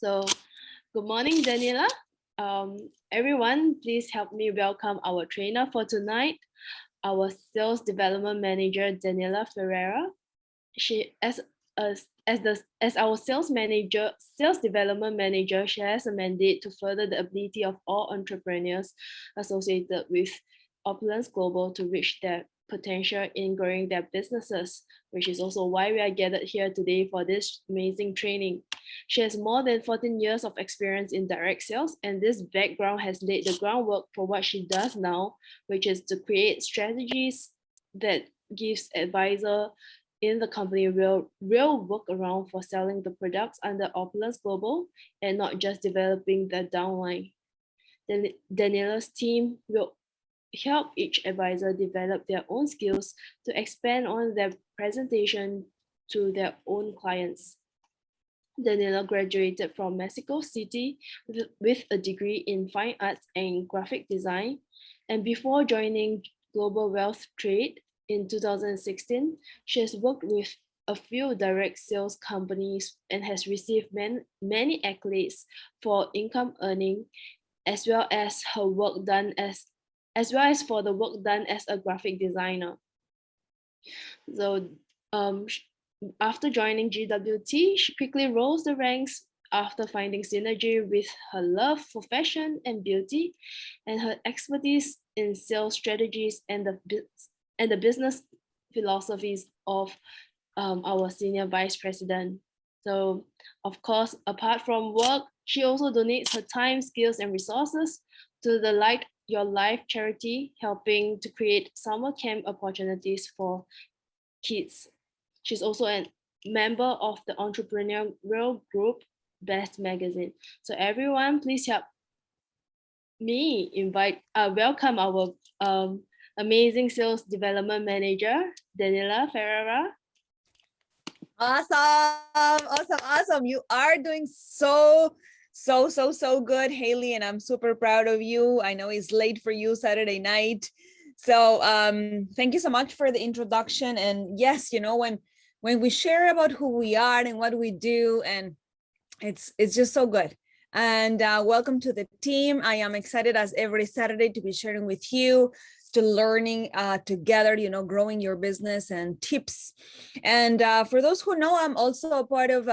So, good morning, Daniela. Everyone, please help me welcome our trainer for tonight, our Sales Development Manager, Daniela Ferreira. She, as our sales development manager, she has a mandate to further the ability of all entrepreneurs associated with Opulence Global to reach their potential in growing their businesses, which is also why we are gathered here today for this amazing training. She has more than 14 years of experience in direct sales, and this background has laid the groundwork for what she does now, which is to create strategies that gives advisor in the company real workaround for selling the products under Opulence Global and not just developing the downline. Daniela's team will help each advisor develop their own skills to expand on their presentation to their own clients. Daniela graduated from Mexico City with a degree in fine arts and graphic design. And before joining Global Wealth Trade in 2016, she has worked with a few direct sales companies and has received many accolades for income earning, as well as her work done for the work done as a graphic designer. So after joining GWT, she quickly rose the ranks after finding synergy with her love for fashion and beauty and her expertise in sales strategies and the business philosophies of our senior vice president. So, of course, apart from work, she also donates her time, skills, and resources to the Light Your Life charity, helping to create summer camp opportunities for kids. She's also a member of the entrepreneurial group Best Magazine. So everyone, please help me welcome our amazing sales development manager, Daniela Ferreira. Awesome. You are doing so good, Haley, and I'm super proud of you. I know it's late for you Saturday night. So thank you so much for the introduction. And yes, you know, when we share about who we are and what we do, and it's just so good. And welcome to the team. I am excited as every Saturday to be sharing with you, to learning together, you know, growing your business and tips. And for those who know, I'm also a part of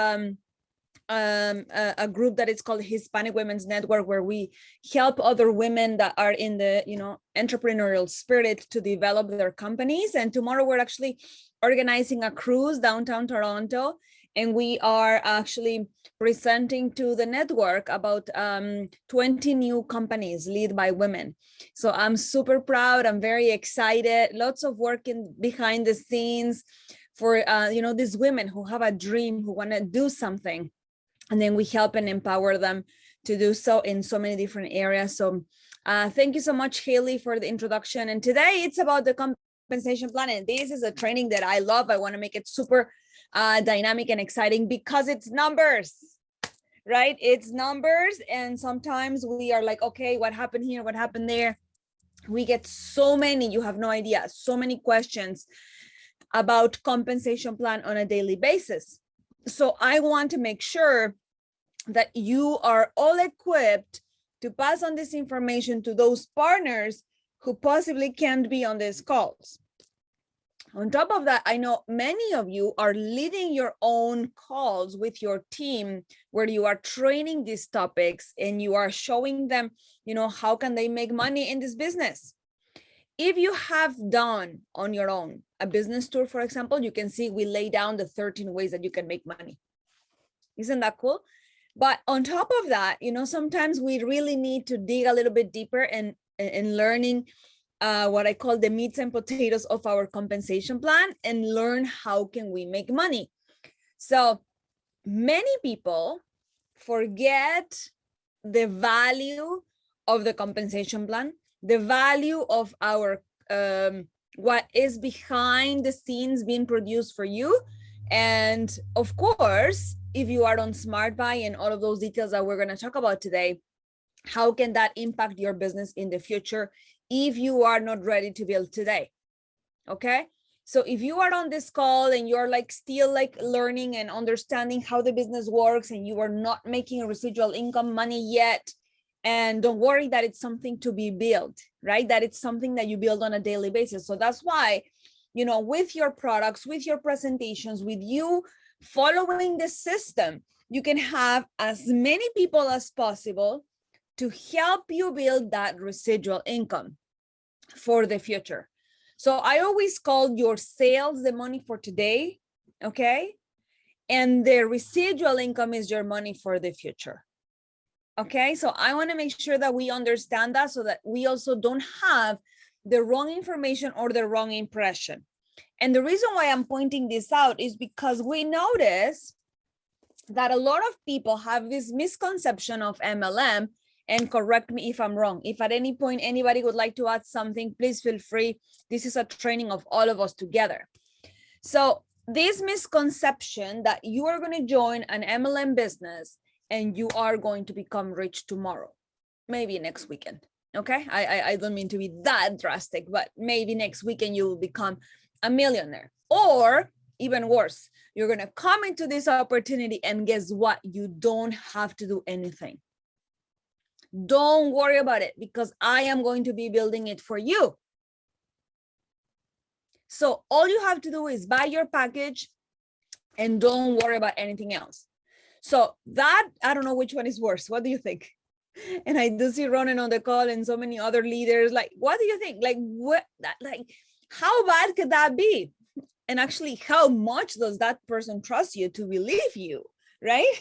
a group that is called Hispanic Women's Network, where we help other women that are in the, you know, entrepreneurial spirit to develop their companies. And tomorrow we're actually organizing a cruise downtown Toronto, and we are actually presenting to the network about 20 new companies led by women. So I'm super proud. I'm very excited. Lots of work behind the scenes for you know, these women who have a dream, who want to do something, and then we help and empower them to do so in so many different areas. So thank you so much, Haley, for the introduction. And today it's about the compensation plan. And this is a training that I love. I want to make it super dynamic and exciting because it's numbers, right? It's numbers. And sometimes we are like, okay, what happened here? What happened there? We get so many, you have no idea, so many questions about compensation plan on a daily basis. So I want to make sure that you are all equipped to pass on this information to those partners who possibly can't be on these calls. On top of that, I know many of you are leading your own calls with your team where you are training these topics and you are showing them, you know, how can they make money in this business. If you have done on your own a business tour, for example, you can see we lay down the 13 ways that you can make money. Isn't that cool? But on top of that, you know, sometimes we really need to dig a little bit deeper and learning what I call the meats and potatoes of our compensation plan and learn how can we make money. So many people forget the value of the compensation plan, the value of our what is behind the scenes being produced for you. And of course, if you are on Smart Buy and all of those details that we're going to talk about today, how can that impact your business in the future if you are not ready to build today? Okay, So if you are on this call and you're like still like learning and understanding how the business works and you are not making residual income money yet, and don't worry, that it's something to be built, right? That it's something that you build on a daily basis. So that's why, you know, with your products, with your presentations, with you following the system, you can have as many people as possible to help you build that residual income for the future. So I always call your sales the money for today, okay? And the residual income is your money for the future. Okay, so I want to make sure that we understand that so that we also don't have the wrong information or the wrong impression. And the reason why I'm pointing this out is because we notice that a lot of people have this misconception of MLM, and correct me if I'm wrong. If at any point anybody would like to add something, please feel free. This is a training of all of us together. So this misconception that you are going to join an MLM business and you are going to become rich tomorrow, maybe next weekend. Okay, I don't mean to be that drastic, but maybe next weekend you will become a millionaire. Or even worse, you're going to come into this opportunity and guess what? You don't have to do anything. Don't worry about it because I am going to be building it for you. So all you have to do is buy your package and don't worry about anything else. So that, I don't know which one is worse. What do you think? And I do see Ronan on the call and so many other leaders. Like, what do you think? Like, what, like, how bad could that be? And actually, how much does that person trust you to believe you, right?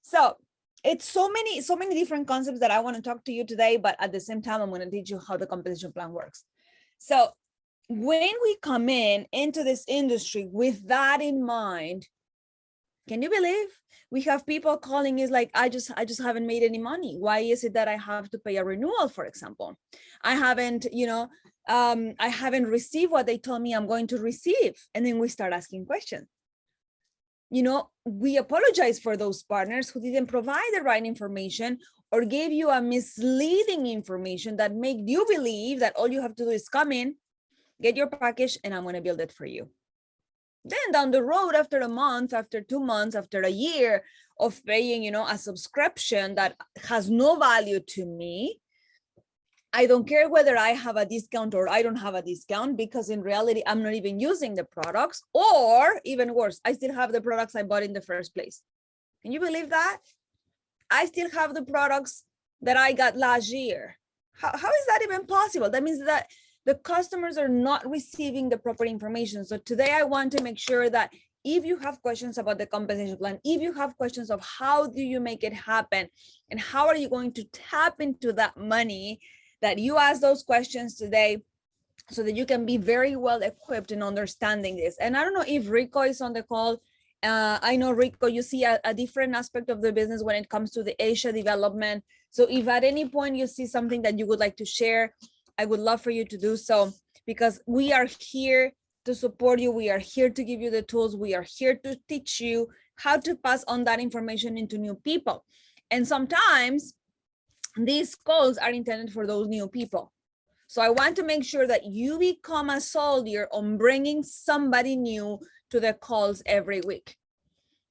So it's so many different concepts that I want to talk to you today, but at the same time, I'm going to teach you how the compensation plan works. So when we come into this industry with that in mind, can you believe we have people calling is like, I just haven't made any money. Why is it that I have to pay a renewal, for example? I haven't, I haven't received what they told me I'm going to receive. And then we start asking questions. We apologize for those partners who didn't provide the right information or gave you a misleading information that made you believe that all you have to do is come in, get your package, and I'm going to build it for you. Then down the road, after a month, after 2 months, after a year of paying, a subscription that has no value to me, I don't care whether I have a discount or I don't have a discount, because in reality, I'm not even using the products, or even worse, I still have the products I bought in the first place. Can you believe that? I still have the products that I got last year. How is that even possible? That means that the customers are not receiving the proper information. So today I want to make sure that if you have questions about the compensation plan, if you have questions of how do you make it happen and how are you going to tap into that money, that you ask those questions today so that you can be very well equipped in understanding this. And I don't know if Rico is on the call. I know, Rico, you see a different aspect of the business when it comes to the Asia development. So if at any point you see something that you would like to share, I would love for you to do so, because we are here to support you. We are here to give you the tools. We are here to teach you how to pass on that information into new people. And sometimes these calls are intended for those new people. So I want to make sure that you become a soldier on bringing somebody new to the calls every week.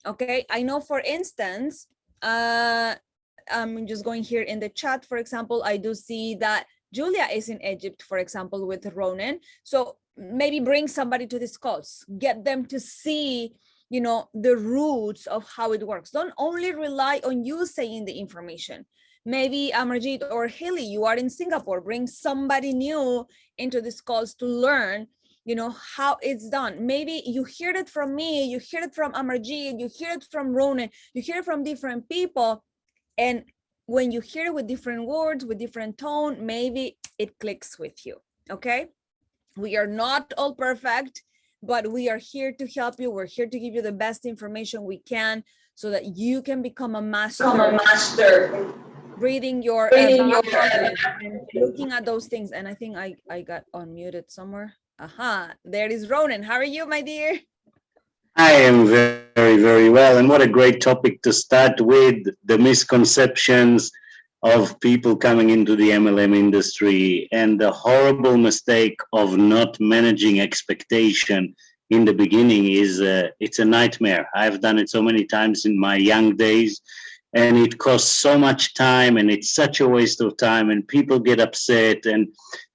Okay, I know, for instance, I'm just going here in the chat, for example, I do see that Julia is in Egypt, for example, with Ronan. So maybe bring somebody to these calls, get them to see, the roots of how it works. Don't only rely on you saying the information. Maybe Amarjit or Hilly, you are in Singapore, bring somebody new into these calls to learn, how it's done. Maybe you heard it from me, you heard it from Amarjit, you hear it from Ronan, you hear it from different people. And when you hear it with different words, with different tone, maybe it clicks with you, okay? We are not all perfect, but we are here to help you. We're here to give you the best information we can so that you can become a master. Reading your and looking at those things. And I think I got unmuted somewhere. Aha, there is Ronan. How are you, my dear? I am very, very well. And what a great topic to start with, the misconceptions of people coming into the MLM industry, and the horrible mistake of not managing expectation in the beginning is it's a nightmare. I've done it so many times in my young days, and it costs so much time, and it's such a waste of time, and people get upset. And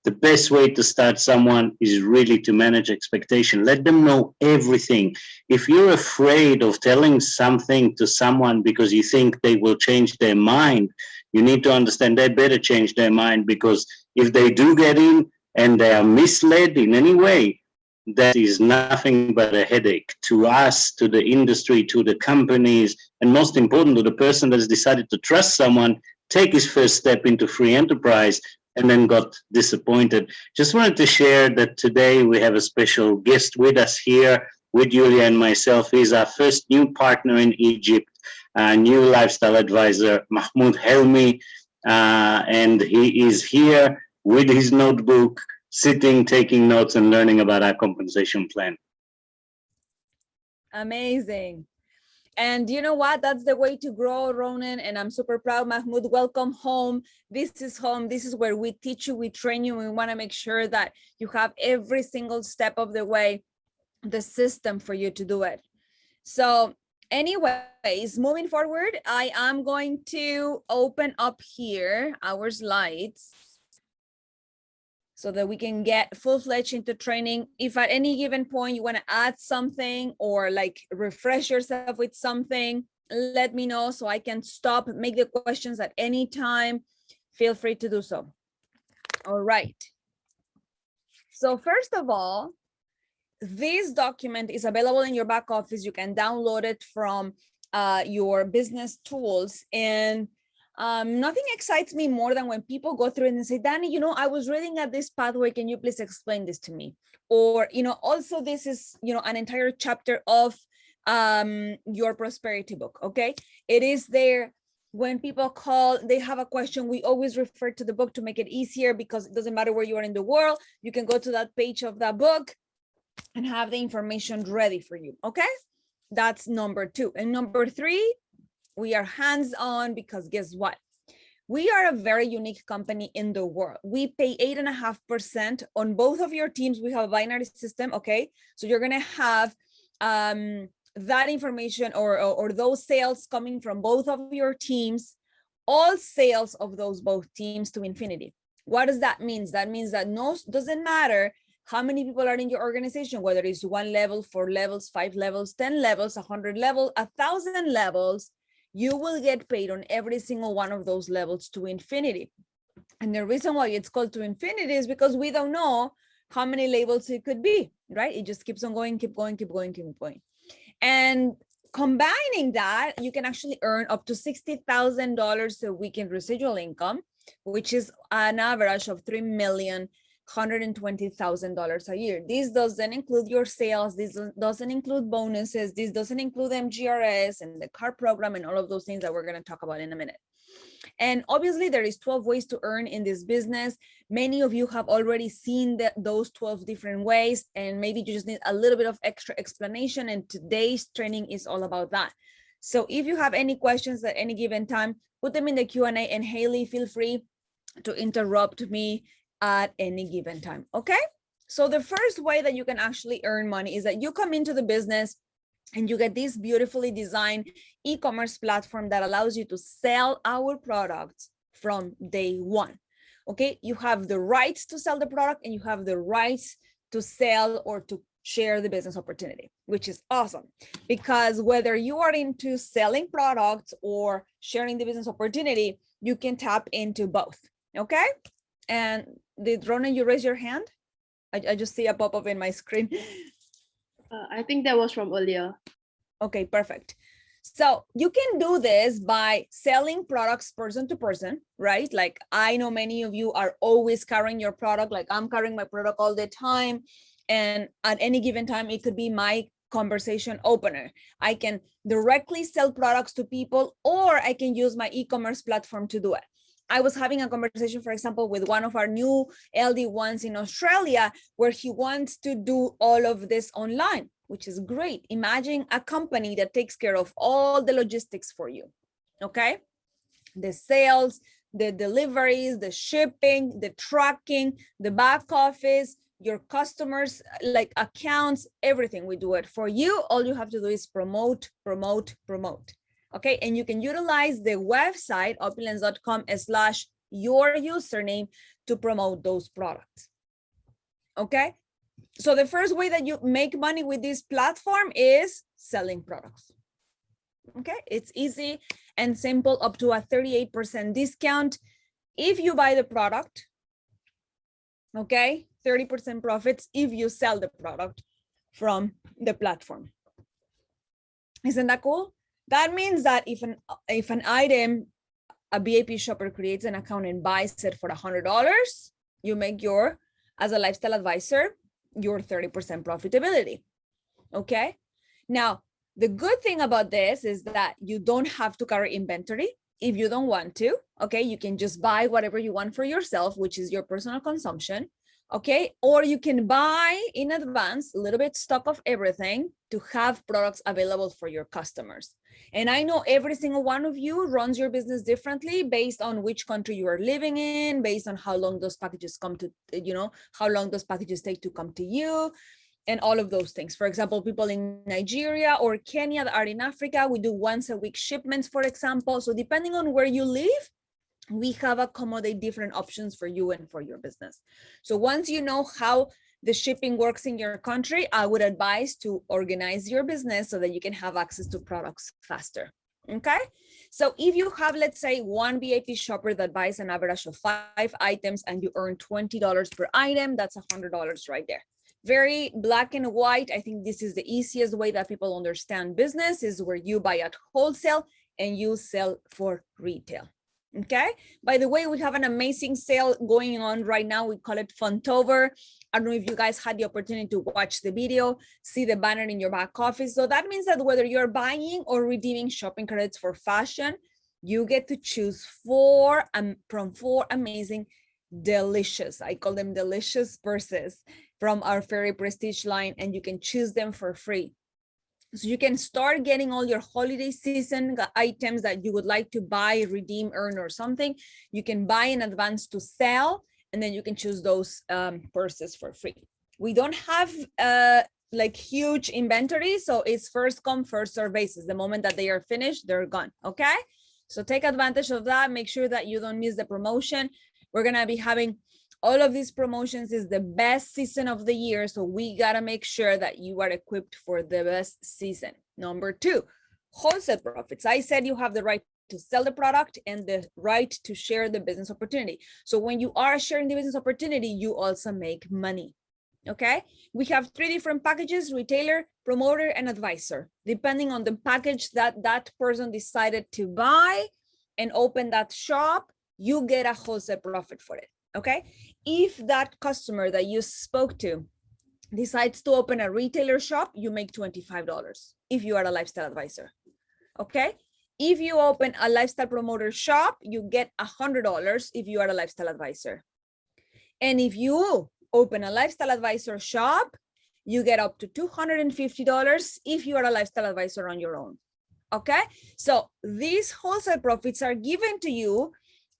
the best way to start someone is really to manage expectation. Let them know everything. If you're afraid of telling something to someone because you think they will change their mind, you need to understand they better change their mind, because if they do get in and they are misled in any way, that is nothing but a headache to us, to the industry, to the companies, and most important, to the person that has decided to trust someone, take his first step into free enterprise, and then got disappointed. Just wanted to share that today we have a special guest with us here with Julia and myself. He's our first new partner in Egypt, a new lifestyle advisor, Mahmoud Helmi, and he is here with his notebook, sitting, taking notes, and learning about our compensation plan. Amazing. And you know what? That's the way to grow, Ronan. And I'm super proud, Mahmoud. Welcome home. This is home. This is where we teach you, we train you. We want to make sure that you have every single step of the way, the system for you to do it. So anyways, moving forward, I am going to open up here our slides so that we can get full-fledged into training. If at any given point you want to add something or like refresh yourself with something, let me know so I can stop, make the questions at any time. Feel free to do so. All right. So first of all, this document is available in your back office. You can download it from your business tools. And nothing excites me more than when people go through it and say, Danny, you know, I was reading at this pathway. Can you please explain this to me? Or, you know, also this is, you know, an entire chapter of your prosperity book. Okay. It is there. When people call, they have a question, we always refer to the book to make it easier, because it doesn't matter where you are in the world. You can go to that page of that book and have the information ready for you. Okay. That's number 2. And number 3, we are hands-on, because guess what? We are a very unique company in the world. We pay 8.5% on both of your teams. We have a binary system, okay? So you're gonna have that information or those sales coming from both of your teams, all sales of those both teams to infinity. What does that mean? That means that doesn't matter how many people are in your organization, whether it's 1 level, 4 levels, 5 levels, 10 levels, 100 levels, 1,000 levels, you will get paid on every single one of those levels to infinity. And the reason why it's called to infinity is because we don't know how many levels it could be, right? It just keeps on going, keep going, keep going, keep going. And combining that, you can actually earn up to $60,000 a week in residual income, which is an average of $3,120,000 a year. This doesn't include your sales. This doesn't include bonuses. This doesn't include MGRS and the car program and all of those things that we're going to talk about in a minute. And obviously there is 12 ways to earn in this business. Many of you have already seen those 12 different ways, and maybe you just need a little bit of extra explanation. And today's training is all about that. So if you have any questions at any given time, put them in the Q&A, and Haley, feel free to interrupt me at any given time. Okay. So the first way that you can actually earn money is that you come into the business and you get this beautifully designed e-commerce platform that allows you to sell our products from day one. Okay. You have the rights to sell the product, and you have the rights to sell or to share the business opportunity, which is awesome, because whether you are into selling products or sharing the business opportunity, you can tap into both. Okay. And did Ronan, you raise your hand? I just see a pop-up in my screen. I think that was from earlier. Okay, perfect. So you can do this by selling products person to person, right? Like I know many of you are always carrying your product, like I'm carrying my product all the time. And at any given time, it could be my conversation opener. I can directly sell products to people, or I can use my e-commerce platform to do it. I was having a conversation, for example, with one of our new LD1s in Australia, where he wants to do all of this online, which is great. Imagine a company that takes care of all the logistics for you, okay? The sales, the deliveries, the shipping, the tracking, the back office, your customers, like accounts, everything. We do it for you. All you have to do is promote, promote, promote. Okay, and you can utilize the website opulence.com/your username to promote those products. Okay, so the first way that you make money with this platform is selling products. Okay, it's easy and simple, up to a 38% discount if you buy the product. Okay, 30% profits if you sell the product from the platform. Isn't that cool? That means that if an item, a VIP shopper creates an account and buys it for $100, you make your, as a lifestyle advisor, your 30% profitability. Okay, now the good thing about this is that you don't have to carry inventory if you don't want to. Okay, you can just buy whatever you want for yourself, which is your personal consumption. Okay, or you can buy in advance a little bit stock of everything to have products available for your customers. And I know every single one of you runs your business differently based on which country you are living in, based on how long those packages come to, how long those packages take to come to you, and all of those things. For example, people in Nigeria or Kenya that are in Africa, we do once a week shipments, for example. So depending on where you live, we have accommodate different options for you and for your business. So once you know how the shipping works in your country, I would advise to organize your business so that you can have access to products faster. Okay, so if you have, let's say, one VIP shopper that buys an average of 5 items and you earn $20 per item, that's $100 right there. Very black and white. I think this is the easiest way that people understand business, is where you buy at wholesale and you sell for retail. Okay, by the way, we have an amazing sale going on right now. We call it Funtover. I don't know if you guys had the opportunity to watch the video, see the banner in your back office. So that means that whether you're buying or redeeming shopping credits for fashion, you get to choose from 4 amazing, delicious, I call them delicious purses from our Fairy Prestige line, and you can choose them for free. So you can start getting all your holiday season items that you would like to buy, redeem, earn, or something. You can buy in advance to sell, and then you can choose those purses for free. We don't have like huge inventory, so it's first come, first serve basis. The moment that they are finished, they're gone. Okay, so take advantage of that. Make sure that you don't miss the promotion. We're gonna be having all of these promotions. Is the best season of the year, so we gotta make sure that you are equipped for the best season. Number 2, wholesale profits. I said you have the right to sell the product and the right to share the business opportunity. So when you are sharing the business opportunity, you also make money. Okay, we have 3 different packages: retailer, promoter, and advisor. Depending on the package that that person decided to buy and open that shop, you get a wholesale profit for it. Okay, if that customer that you spoke to decides to open a retailer shop, you make $25 if you are a lifestyle advisor. Okay, if you open a lifestyle promoter shop, you get $100 if you are a lifestyle advisor. And if you open a lifestyle advisor shop, you get up to $250 if you are a lifestyle advisor on your own. Okay, so these wholesale profits are given to you,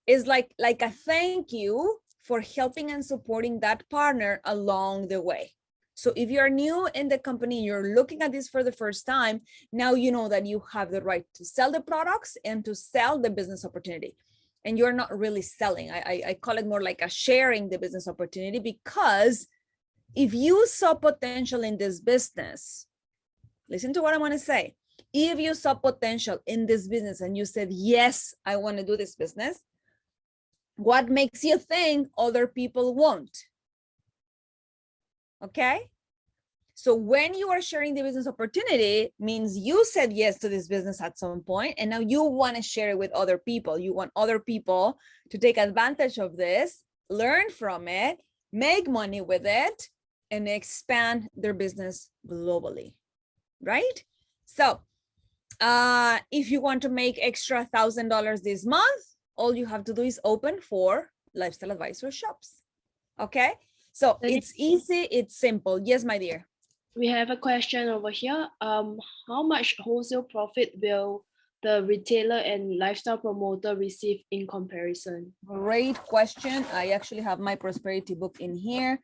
is like a thank you for helping and supporting that partner along the way. So if you're new in the company, you're looking at this for the first time, now you know that you have the right to sell the products and to sell the business opportunity. And you're not really selling. I call it more like a sharing the business opportunity, because if you saw potential in this business, listen to what I want to say. If you saw potential in this business and you said, yes, I want to do this business, what makes you think other people won't? Okay, so when you are sharing the business opportunity, means you said yes to this business at some point, and now you want to share it with other people. You want other people to take advantage of this, learn from it, make money with it, and expand their business globally, right? So if you want to make extra $1,000 this month, all you have to do is open 4 lifestyle advisor shops. Okay, so it's easy, it's simple. Yes, my dear. We have a question over here. How much wholesale profit will the retailer and lifestyle promoter receive in comparison? Great question. I actually have my prosperity book in here.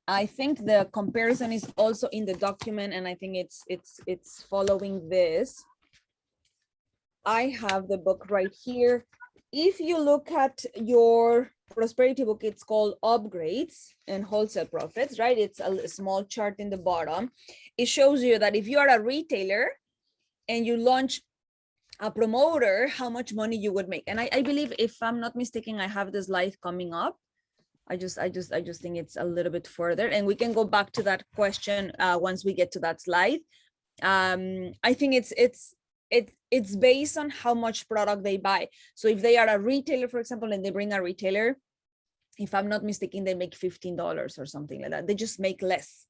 I think the comparison is also in the document, and I think it's following this. I have the book right here. If you look at your prosperity book, it's called Upgrades and Wholesale Profits, right? It's a small chart in the bottom. It shows you that if you are a retailer and you launch a promoter, how much money you would make. And I believe, if I'm not mistaken, I have the slide coming up. I just think it's a little bit further, and we can go back to that question once we get to that slide. I think it's based on how much product they buy. So if they are a retailer, for example, and they bring a retailer, if I'm not mistaken, they make $15 or something like that. They just make less.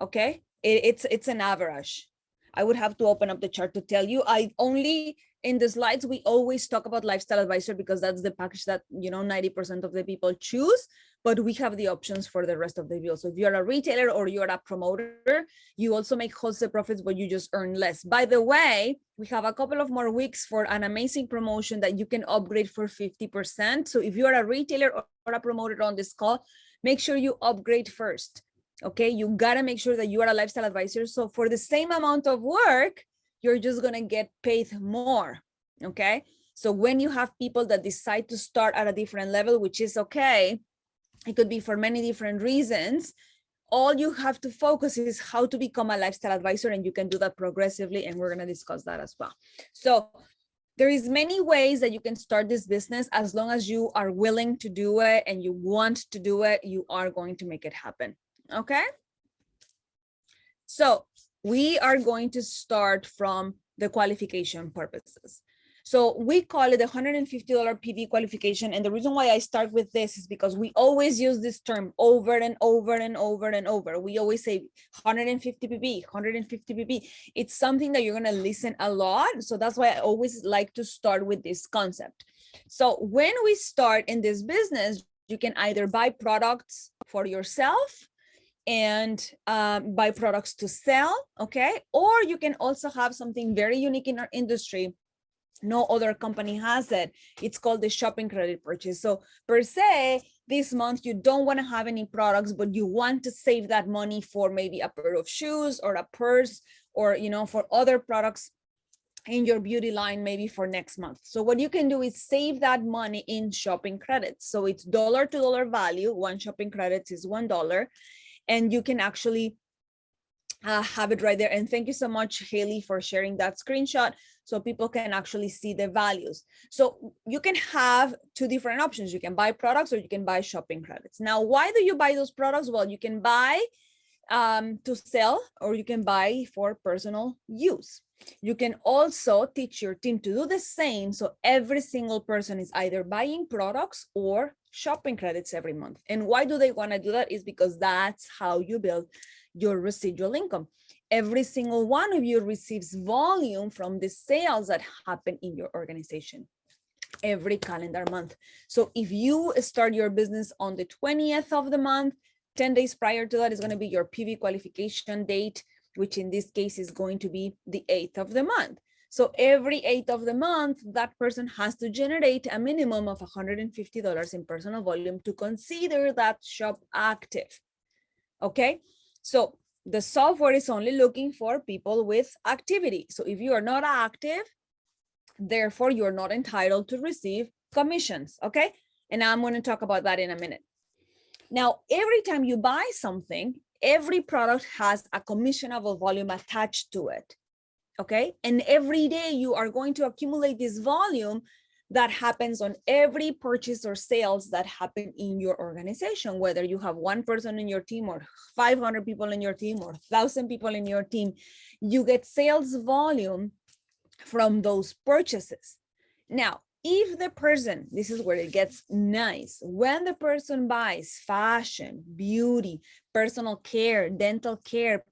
Okay, it's an average. I would have to open up the chart to tell you. I only, in the slides, we always talk about lifestyle advisor because that's the package that 90% of the people choose, but we have the options for the rest of the bill. So if you're a retailer or you're a promoter, you also make wholesale profits, but you just earn less. By the way, we have a couple of more weeks for an amazing promotion that you can upgrade for 50%. So if you're a retailer or a promoter on this call, make sure you upgrade first. Okay, you gotta make sure that you are a lifestyle advisor. So for the same amount of work, you're just gonna get paid more. Okay, so when you have people that decide to start at a different level, which is okay, it could be for many different reasons, all you have to focus is how to become a lifestyle advisor, and you can do that progressively, and we're gonna discuss that as well. So there is many ways that you can start this business. As long as you are willing to do it and you want to do it, you are going to make it happen. Okay, so we are going to start from the qualification purposes. So we call it the $150 PV qualification. And the reason why I start with this is because we always use this term over and over and over and over. We always say 150 PV, 150 PV. It's something that you're going to listen a lot. So that's why I always like to start with this concept. So when we start in this business, you can either buy products for yourself and buy products to sell, okay? Or you can also have something very unique in our industry. No other company has it. It's called the shopping credit purchase. So per se, this month you don't want to have any products, but you want to save that money for maybe a pair of shoes or a purse, or for other products in your beauty line, maybe for next month. So what you can do is save that money in shopping credits. So it's dollar to dollar value. One shopping credit is $1. And you can actually have it right there. And thank you so much, Haley, for sharing that screenshot so people can actually see the values. So you can have two different options. You can buy products or you can buy shopping credits. Now, why do you buy those products? Well, you can buy to sell, or you can buy for personal use. You can also teach your team to do the same. So every single person is either buying products or shopping credits every month. And why do they want to do that? Is because that's how you build your residual income. Every single one of you receives volume from the sales that happen in your organization every calendar month. So if you start your business on the 20th of the month, 10 days prior to that is going to be your PV qualification date, which in this case is going to be the 8th of the month. So every 8th of the month, that person has to generate a minimum of $150 in personal volume to consider that shop active. Okay, so the software is only looking for people with activity. So if you are not active, therefore you're not entitled to receive commissions. Okay, and I'm going to talk about that in a minute. Now, every time you buy something, every product has a commissionable volume attached to it. Okay, and every day you are going to accumulate this volume that happens on every purchase or sales that happen in your organization, whether you have one person in your team or 500 people in your team or 1,000 people in your team, you get sales volume from those purchases. Now, if the person, this is where it gets nice, when the person buys fashion, beauty, personal care, dental care,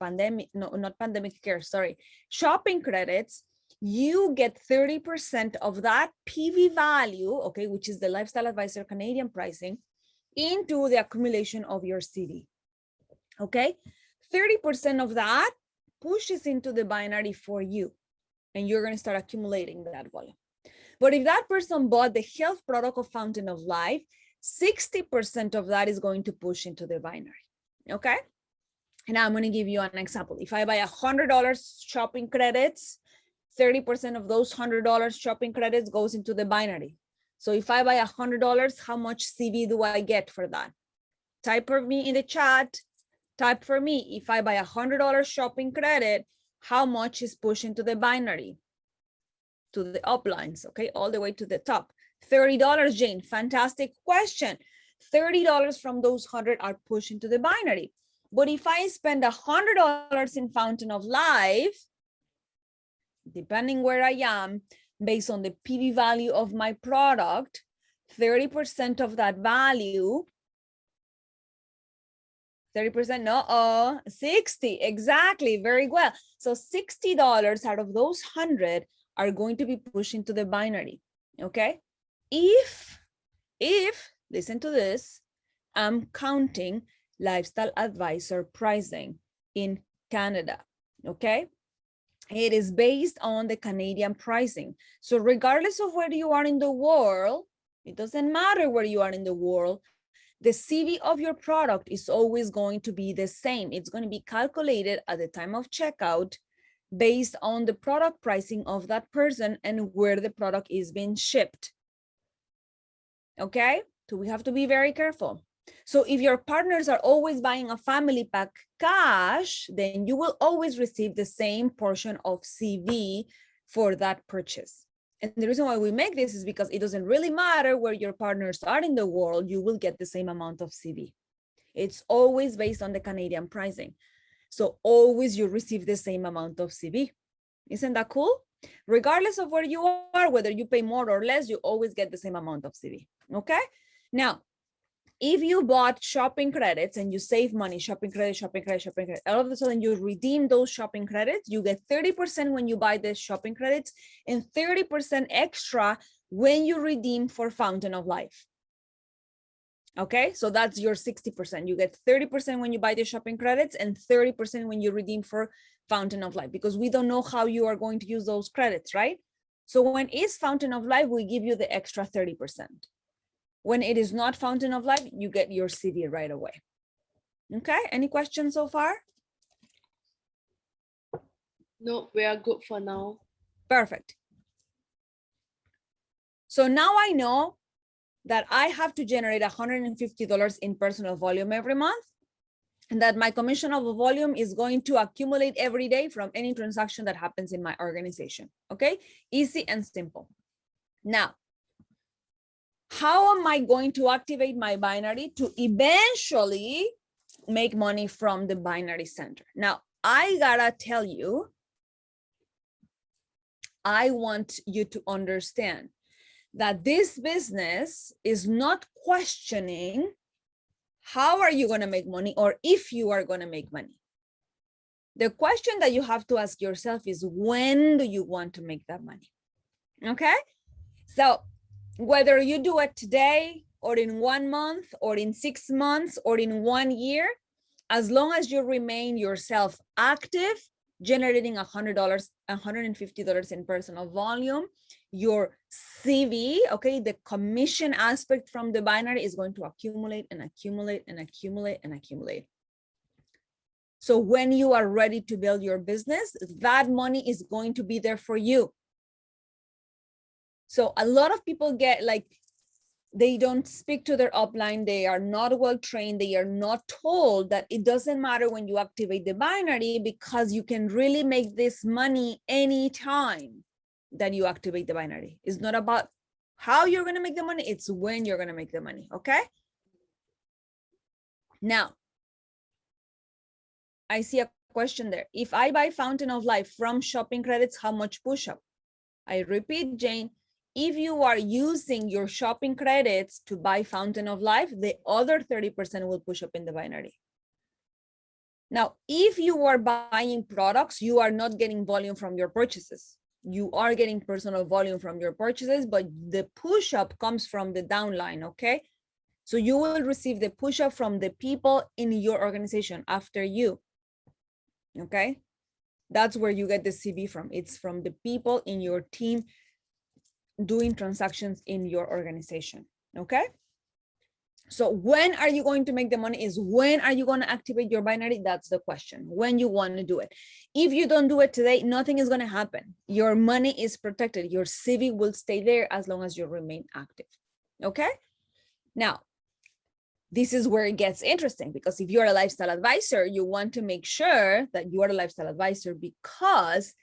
shopping credits, you get 30% of that PV value, okay, which is the Lifestyle Advisor Canadian pricing, into the accumulation of your CD. Okay, 30% of that pushes into the binary for you. and you're going to start accumulating that volume. But if that person bought the health product of Fountain of Life, 60% of that is going to push into the binary. Okay. And I'm going to give you an example. If I buy $100 shopping credits, 30% of those $100 shopping credits goes into the binary. So if I buy $100, how much CV do I get for that? Type for me in the chat. Type for me, if I buy $100 shopping credit, how much is pushed into the binary? To the uplines, okay, all the way to the top. $30, Jane, fantastic question. $30 from those 100 are pushed into the binary. But if I spend $100 in Fountain of Life, depending where I am, based on the PV value of my product, 30% of that value, 30%, no, 60, exactly, very well. So $60 out of those 100 are going to be pushed into the binary, okay? If, listen to this, I'm counting lifestyle advisor pricing in Canada, okay? It is based on the Canadian pricing. So regardless of where you are in the world, it doesn't matter where you are in the world, the CV of your product is always going to be the same. It's going to be calculated at the time of checkout based on the product pricing of that person and where the product is being shipped. Okay, so we have to be very careful. So if your partners are always buying a family pack cash, then you will always receive the same portion of CV for that purchase. And the reason why we make this is because it doesn't really matter where your partners are in the world, you will get the same amount of CV. It's always based on the Canadian pricing. So always you receive the same amount of CV. Isn't that cool? Regardless of where you are, whether you pay more or less, you always get the same amount of CV, okay? Now, if you bought shopping credits and you save money, shopping credit, all of a sudden you redeem those shopping credits, you get 30% when you buy the shopping credits and 30% extra when you redeem for Fountain of Life. Okay, so that's your 60%. You get 30% when you buy the shopping credits and 30% when you redeem for Fountain of Life, because we don't know how you are going to use those credits, right? So when it's Fountain of Life, we give you the extra 30%. When it is not Fountain of Life, you get your CV right away. Okay, any questions so far? No, we are good for now. Perfect. So now I know that I have to generate $150 in personal volume every month, and that my commission of volume is going to accumulate every day from any transaction that happens in my organization. Okay, easy and simple. Now, how am I going to activate my binary to eventually make money from the binary center? Now, I gotta tell you, I want you to understand that this business is not questioning how are you going to make money or if you are going to make money. The question that you have to ask yourself is, when do you want to make that money? Okay, so whether you do it today or in 1 month or in 6 months or in 1 year, as long as you remain yourself active, generating $100, $150 in personal volume, your CV, okay, the commission aspect from the binary is going to accumulate and accumulate and accumulate and accumulate. So when you are ready to build your business, that money is going to be there for you. So a lot of people get like, they don't speak to their upline, they are not well trained, they are not told that it doesn't matter when you activate the binary, because you can really make this money anytime that you activate the binary. It's not about how you're going to make the money, it's when you're going to make the money. Okay, now I see a question there. If I buy Fountain of Life from shopping credits, how much push up? I repeat, Jane, if you are using your shopping credits to buy Fountain of Life, the other 30% will push up in the binary. Now, if you are buying products, you are not getting volume from your purchases. You are getting personal volume from your purchases, but the push up comes from the downline, okay? So you will receive the push up from the people in your organization after you, okay? That's where you get the CV from. It's from the people in your team doing transactions in your organization, okay? So when are you going to make the money is when are you going to activate your binary? That's the question, when you want to do it. If you don't do it today, nothing is going to happen. Your money is protected. Your CV will stay there as long as you remain active, okay? Now, this is where it gets interesting, because if you're a lifestyle advisor, you want to make sure that you are a lifestyle advisor, because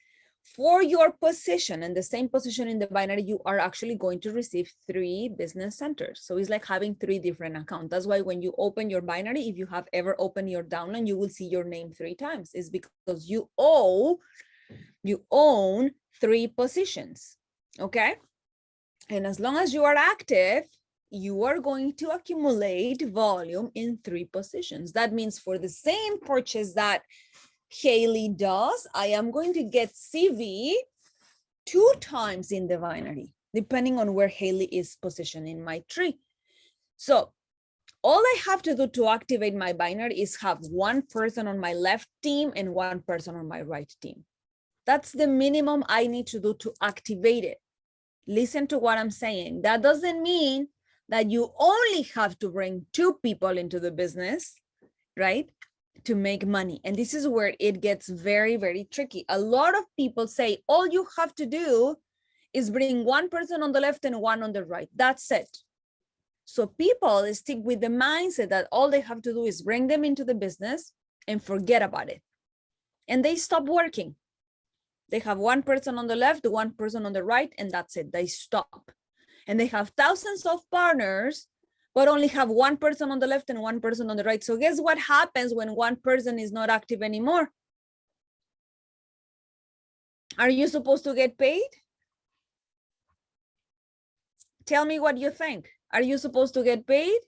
for your position and the same position in the binary, you are actually going to receive 3 business centers. So it's like having 3 different accounts. That's why when you open your binary, if you have ever opened your downline, you will see your name 3 times. It's because you own 3 positions, okay? And as long as you are active, you are going to accumulate volume in 3 positions. That means for the same purchase that Haley does, I am going to get CV 2 times in the binary, depending on where Haley is positioned in my tree. So all I have to do to activate my binary is have 1 person on my left team and 1 person on my right team. That's the minimum I need to do to activate it. Listen to what I'm saying. That doesn't mean that you only have to bring 2 people into the business, right, to make money. And this is where it gets very, very tricky. A lot of people say all you have to do is bring 1 person on the left and 1 on the right. That's it. So people stick with the mindset that all they have to do is bring them into the business and forget about it. And they stop working. They have 1 person on the left, 1 person on the right, and that's it. They stop. And they have thousands of partners, but only have 1 person on the left and 1 person on the right. So guess what happens when 1 person is not active anymore? Are you supposed to get paid? Tell me what you think. Are you supposed to get paid?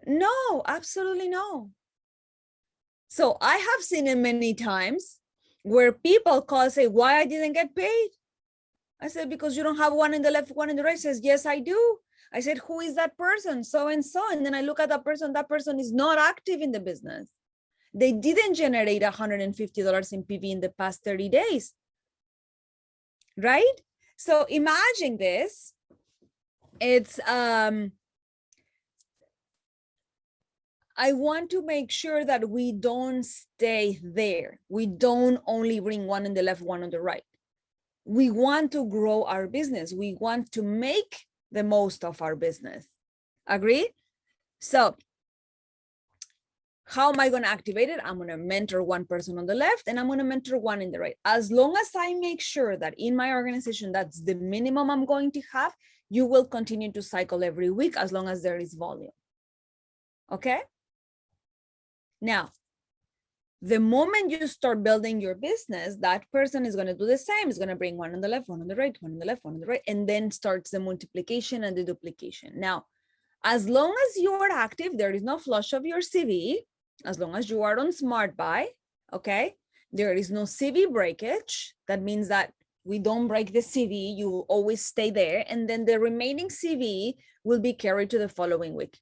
No, absolutely no. So I have seen it many times where people call and say, why I didn't get paid? I said, because you don't have 1 in the left, 1 in the right. Says, yes, I do. I said, who is that person? So and so. And then I look at that person is not active in the business. They didn't generate $150 in PV in the past 30 days, right? So imagine this. It's, I want to make sure that we don't stay there. We don't only bring 1 in the left, 1 on the right. We want to grow our business. We want to make the most of our business. Agree? So how am I going to activate it? I'm going to mentor 1 person on the left and I'm going to mentor 1 in the right. As long as I make sure that in my organization, that's the minimum I'm going to have, you will continue to cycle every week as long as there is volume. Okay? Now, the moment you start building your business, that person is going to do the same. Is going to bring 1 on the left, 1 on the right, 1 on the left, 1 on the right, and then starts the multiplication and the duplication. Now, as long as you are active, there is no flush of your CV. As long as you are on Smart Buy, okay, there is no CV breakage. That means that we don't break the CV. You will always stay there. And then the remaining CV will be carried to the following week.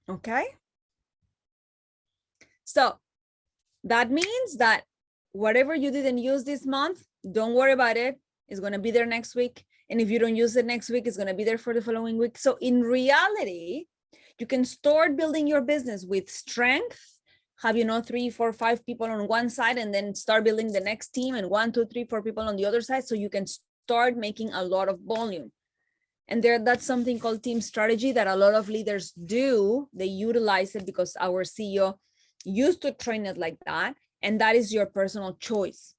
Okay. So that means that whatever you didn't use this month, don't worry about it. It's going to be there next week. And if you don't use it next week, it's going to be there for the following week. So in reality, you can start building your business with strength, have, 3, 4, 5 people on one side, and then start building the next team and 1, 2, 3, 4 people on the other side. So you can start making a lot of volume. And that's something called team strategy that a lot of leaders do. They utilize it because our CEO used to train it like that. And that is your personal choice.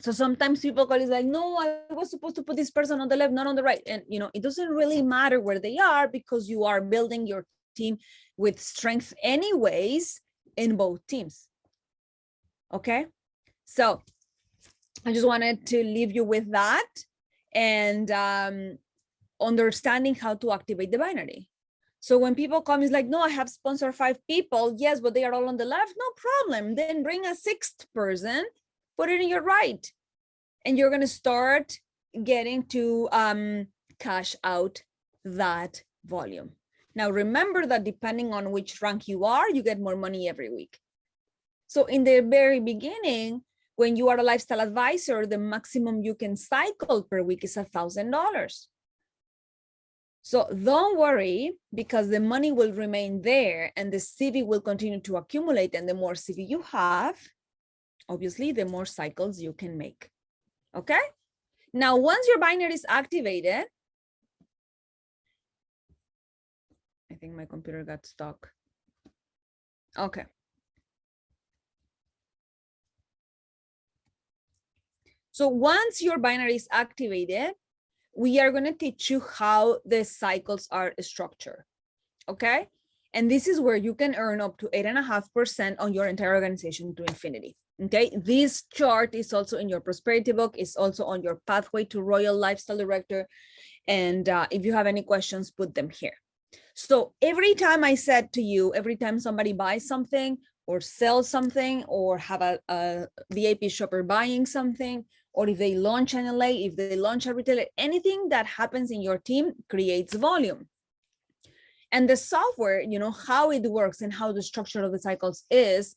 So sometimes people call it like, no, I was supposed to put this person on the left, not on the right. And, it doesn't really matter where they are because you are building your team with strength anyways in both teams. Okay. So I just wanted to leave you with that and understanding how to activate the binary. So when people come, it's like, no, I have sponsored 5 people. Yes, but they are all on the left. No problem. Then bring a 6th person, put it in your right. And you're going to start getting to cash out that volume. Now, remember that depending on which rank you are, you get more money every week. So in the very beginning, when you are a lifestyle advisor, the maximum you can cycle per week is $1,000. So don't worry, because the money will remain there and the CV will continue to accumulate. And the more CV you have, obviously, the more cycles you can make. Okay? Now, once your binary is activated, I think my computer got stuck. Okay. So once your binary is activated, we are going to teach you how the cycles are structured. Okay. And this is where you can earn up to 8.5% on your entire organization to infinity. Okay. This chart is also in your prosperity book. It's also on your pathway to Royal Lifestyle Director. And if you have any questions, put them here. So every time I said to you, every time somebody buys something or sells something or have a VIP shopper buying something, or if they launch an LA, if they launch a retailer, anything that happens in your team creates volume. And the software, you know, how it works and how the structure of the cycles is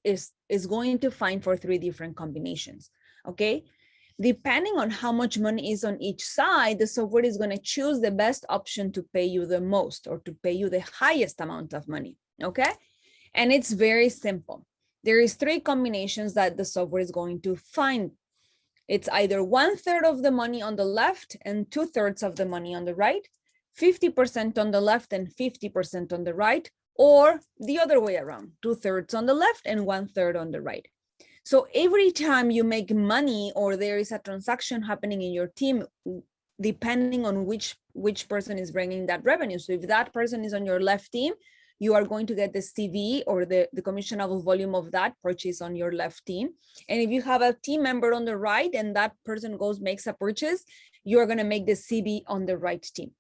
going to find for 3 different combinations, okay? Depending on how much money is on each side, the software is going to choose the best option to pay you the most or to pay you the highest amount of money, okay? And it's very simple. There is 3 combinations that the software is going to find. It's either 1/3 of the money on the left and 2/3 of the money on the right, 50% on the left and 50% on the right, or the other way around, 2/3 on the left and 1/3 on the right. So every time you make money or there is a transaction happening in your team, depending on which person is bringing that revenue. So if that person is on your left team, you are going to get the CV or the commissionable volume of that purchase on your left team. And if you have a team member on the right and that person makes a purchase, you are going to make the CV on the right team.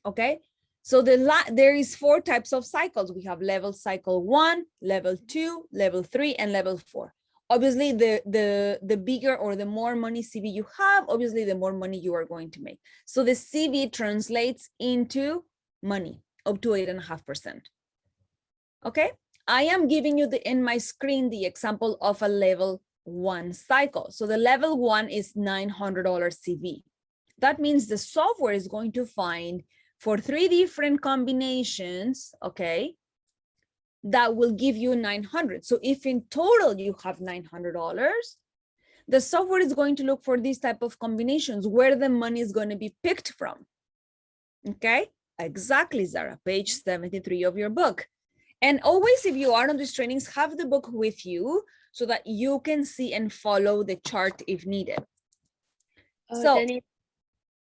Okay. So there is 4 types of cycles. We have level cycle 1, level 2, level 3, and level 4. Obviously, the bigger or the more money CV you have, obviously the more money you are going to make. So the CV translates into money up to 8.5%. Okay, I am giving you in my screen the example of a level 1 cycle. So the level 1 is $900 CV. That means the software is going to find for 3 different combinations, okay, that will give you 900. So if in total you have $900, the software is going to look for these type of combinations where the money is going to be picked from. Okay, exactly, Zara, page 73 of your book. And always, if you are on these trainings, have the book with you so that you can see and follow the chart if needed. So, Danny,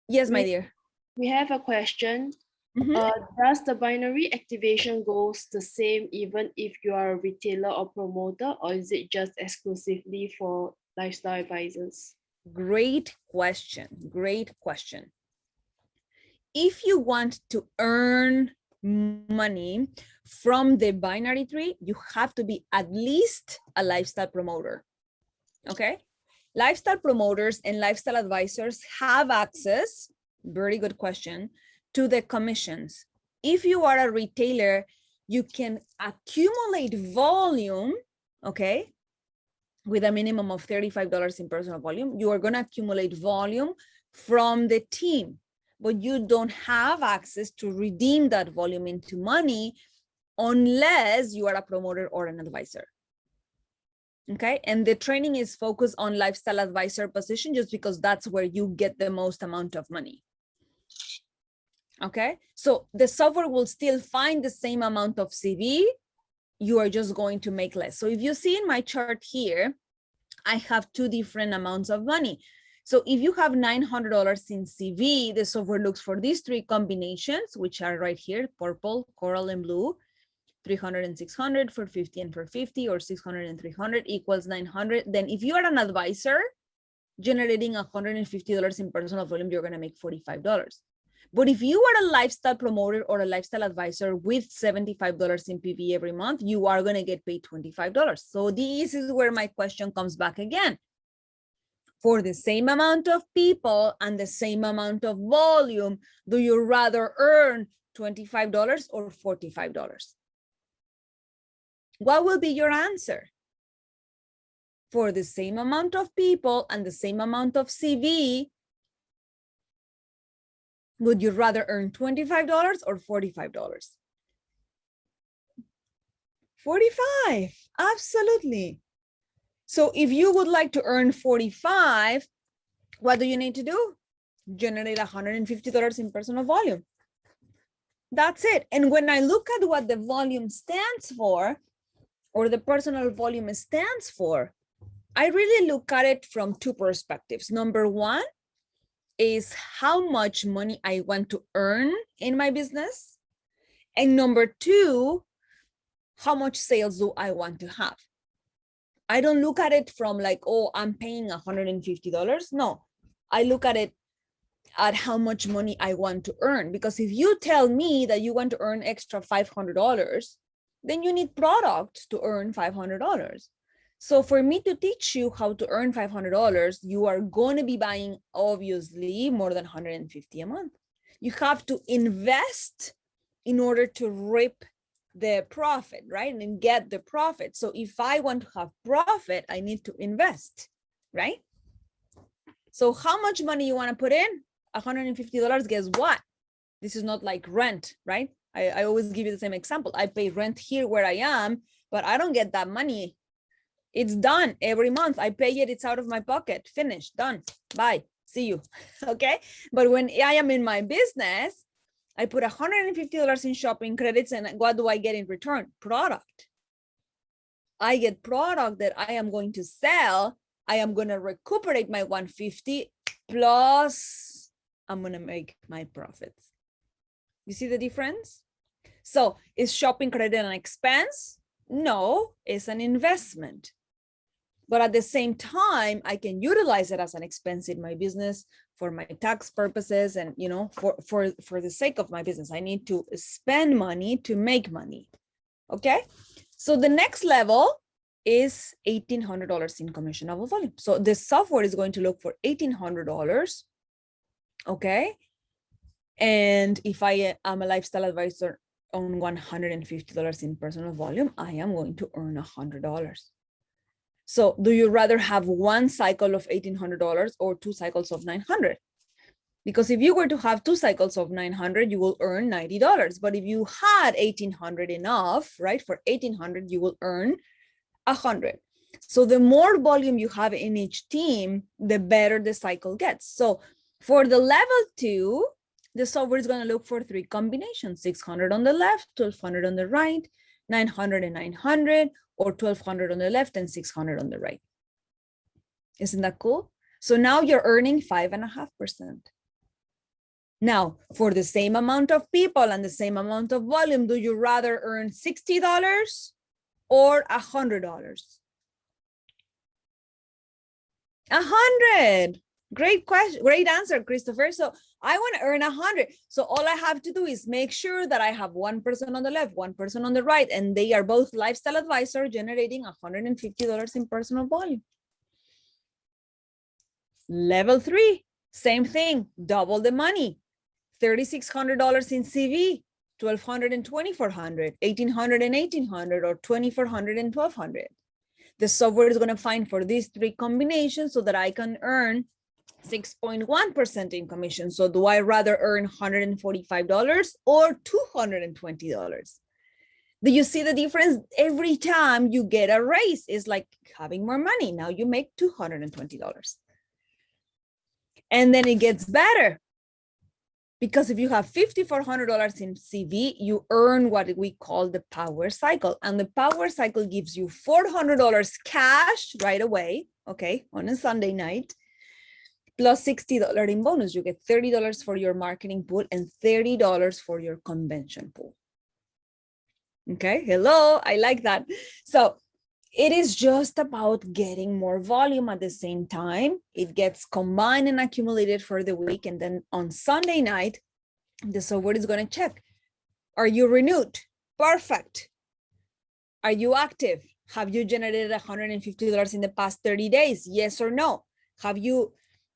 yes, my dear. We have a question. Does the binary activation goes the same even if you are a retailer or promoter, or is it just exclusively for lifestyle advisors? Great question. Great question. If you want to earn money from the binary tree, you have to be at least a lifestyle promoter. Okay? Lifestyle promoters and lifestyle advisors have access, very good question, to the commissions. If you are a retailer, you can accumulate volume, okay, with a minimum of $35 in personal volume. You are going to accumulate volume from the team, but you don't have access to redeem that volume into money unless you are a promoter or an advisor. Okay, and the training is focused on lifestyle advisor position just because that's where you get the most amount of money. Okay, so the software will still find the same amount of CV, you are just going to make less. So if you see in my chart here, I have 2 different amounts of money. So if you have $900 in CV, the software looks for these 3 combinations, which are right here, purple, coral, and blue. 300 and 600 for 50 and for 50, or 600 and 300 equals 900. Then if you are an advisor generating $150 in personal volume, you're going to make $45. But if you are a lifestyle promoter or a lifestyle advisor with $75 in PV every month, you are going to get paid $25. So this is where my question comes back again. For the same amount of people and the same amount of volume, do you rather earn $25 or $45? What will be your answer? for the same amount of people and the same amount of CV, would you rather earn $25 or $45? 45, absolutely. So if you would like to earn 45, what do you need to do? Generate $150 in personal volume. That's it. And when I look at what the volume stands for, or the personal volume stands for, I really look at it from two perspectives. Number one is how much money I want to earn in my business. And number two, how much sales do I want to have? I don't look at it from like, oh, I'm paying $150. No, I look at it at how much money I want to earn. Because if you tell me that you want to earn extra $500, then you need products to earn $500. So for me to teach you how to earn $500, you are going to be buying obviously more than $150 a month. You have to invest in order to reap the profit, right? And get the profit. So if I want to have profit, I need to invest, right? So how much money you want to put in? $150, guess what? This is not like rent, right? I always give you the same example. I pay rent here where I am, but I don't get that money. It's done every month. I pay it, it's out of my pocket, finished, done, bye, see you, okay? But when I am in my business, I put $150 in shopping credits, and what do I get in return? Product. I get product that I am going to sell. I am going to recuperate my $150 plus I'm going to make my profits. You see the difference? So is shopping credit an expense? No, it's an investment. But at the same time, I can utilize it as an expense in my business for my tax purposes and, you know, for the sake of my business. I need to spend money to make money. Okay. So the next level is $1,800 in commissionable volume. So the software is going to look for $1,800. Okay. And if I am a lifestyle advisor on $150 in personal volume, I am going to earn $100. So do you rather have one cycle of $1,800 or two cycles of $900? Because if you were to have two cycles of $900, you will earn $90. But if you had $1,800 enough, right, for $1,800, you will earn $100. So the more volume you have in each team, the better the cycle gets. So for the level 2, the software is going to look for 3 combinations: 600 on the left, 1200 on the right, 900 and 900, or 1200 on the left and 600 on the right. Isn't that cool? So now you're earning 5.5%. Now, for the same amount of people and the same amount of volume, do you rather earn $60 or $100? 100. Great question. Great answer, Christopher. So I want to earn 100. So all I have to do is make sure that I have one person on the left, one person on the right, and they are both lifestyle advisor generating $150 in personal volume. Level 3, same thing, double the money. $3,600 in CV, $1,200 and $2,400, $1,800 and $1,800, or $2,400 and $1,200. The software is going to find for these 3 combinations so that I can earn 6.1% in commission. So do I rather earn $145 or $220? Do you see the difference? Every time you get a raise, it's like having more money. Now you make $220. And then it gets better. Because if you have $5,400 in CV, you earn what we call the power cycle. And the power cycle gives you $400 cash right away, okay, on a Sunday night, plus $60 in bonus. You get $30 for your marketing pool and $30 for your convention pool. Okay, hello, I like that. So it is just about getting more volume at the same time. It gets combined and accumulated for the week. And then on Sunday night, the software is going to check. Are you renewed? Perfect. Are you active? Have you generated $150 in the past 30 days? Yes or no? Have you,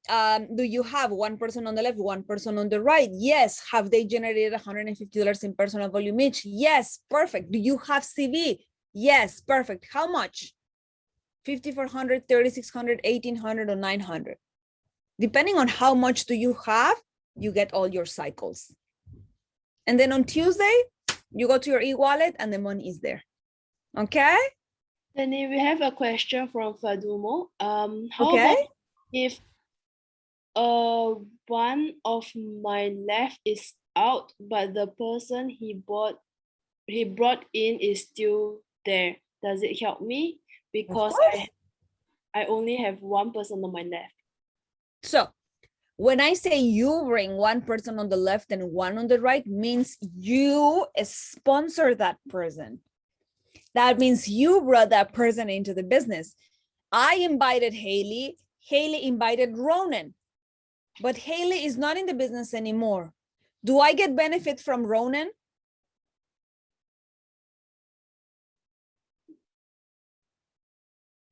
do you have one person on the left, one person on the right? Yes. Have they generated $150 in personal volume each? Yes. Perfect. Do you have CV? Yes, perfect. How much? 5,400, 3,600, 1,800, or 900. Depending on how much do you have, you get all your cycles. And then on Tuesday, you go to your e-wallet and the money is there. Okay? Then we have a question from Fadumo. How Okay. about if one of my left is out, but the person he brought in is still there? Does it help me? Because I only have one person on my left. So when I say you bring one person on the left and one on the right, means you sponsor that person. That means you brought that person into the business. I invited Haley. Haley invited Ronan. But Haley is not in the business anymore. Do I get benefit from Ronan?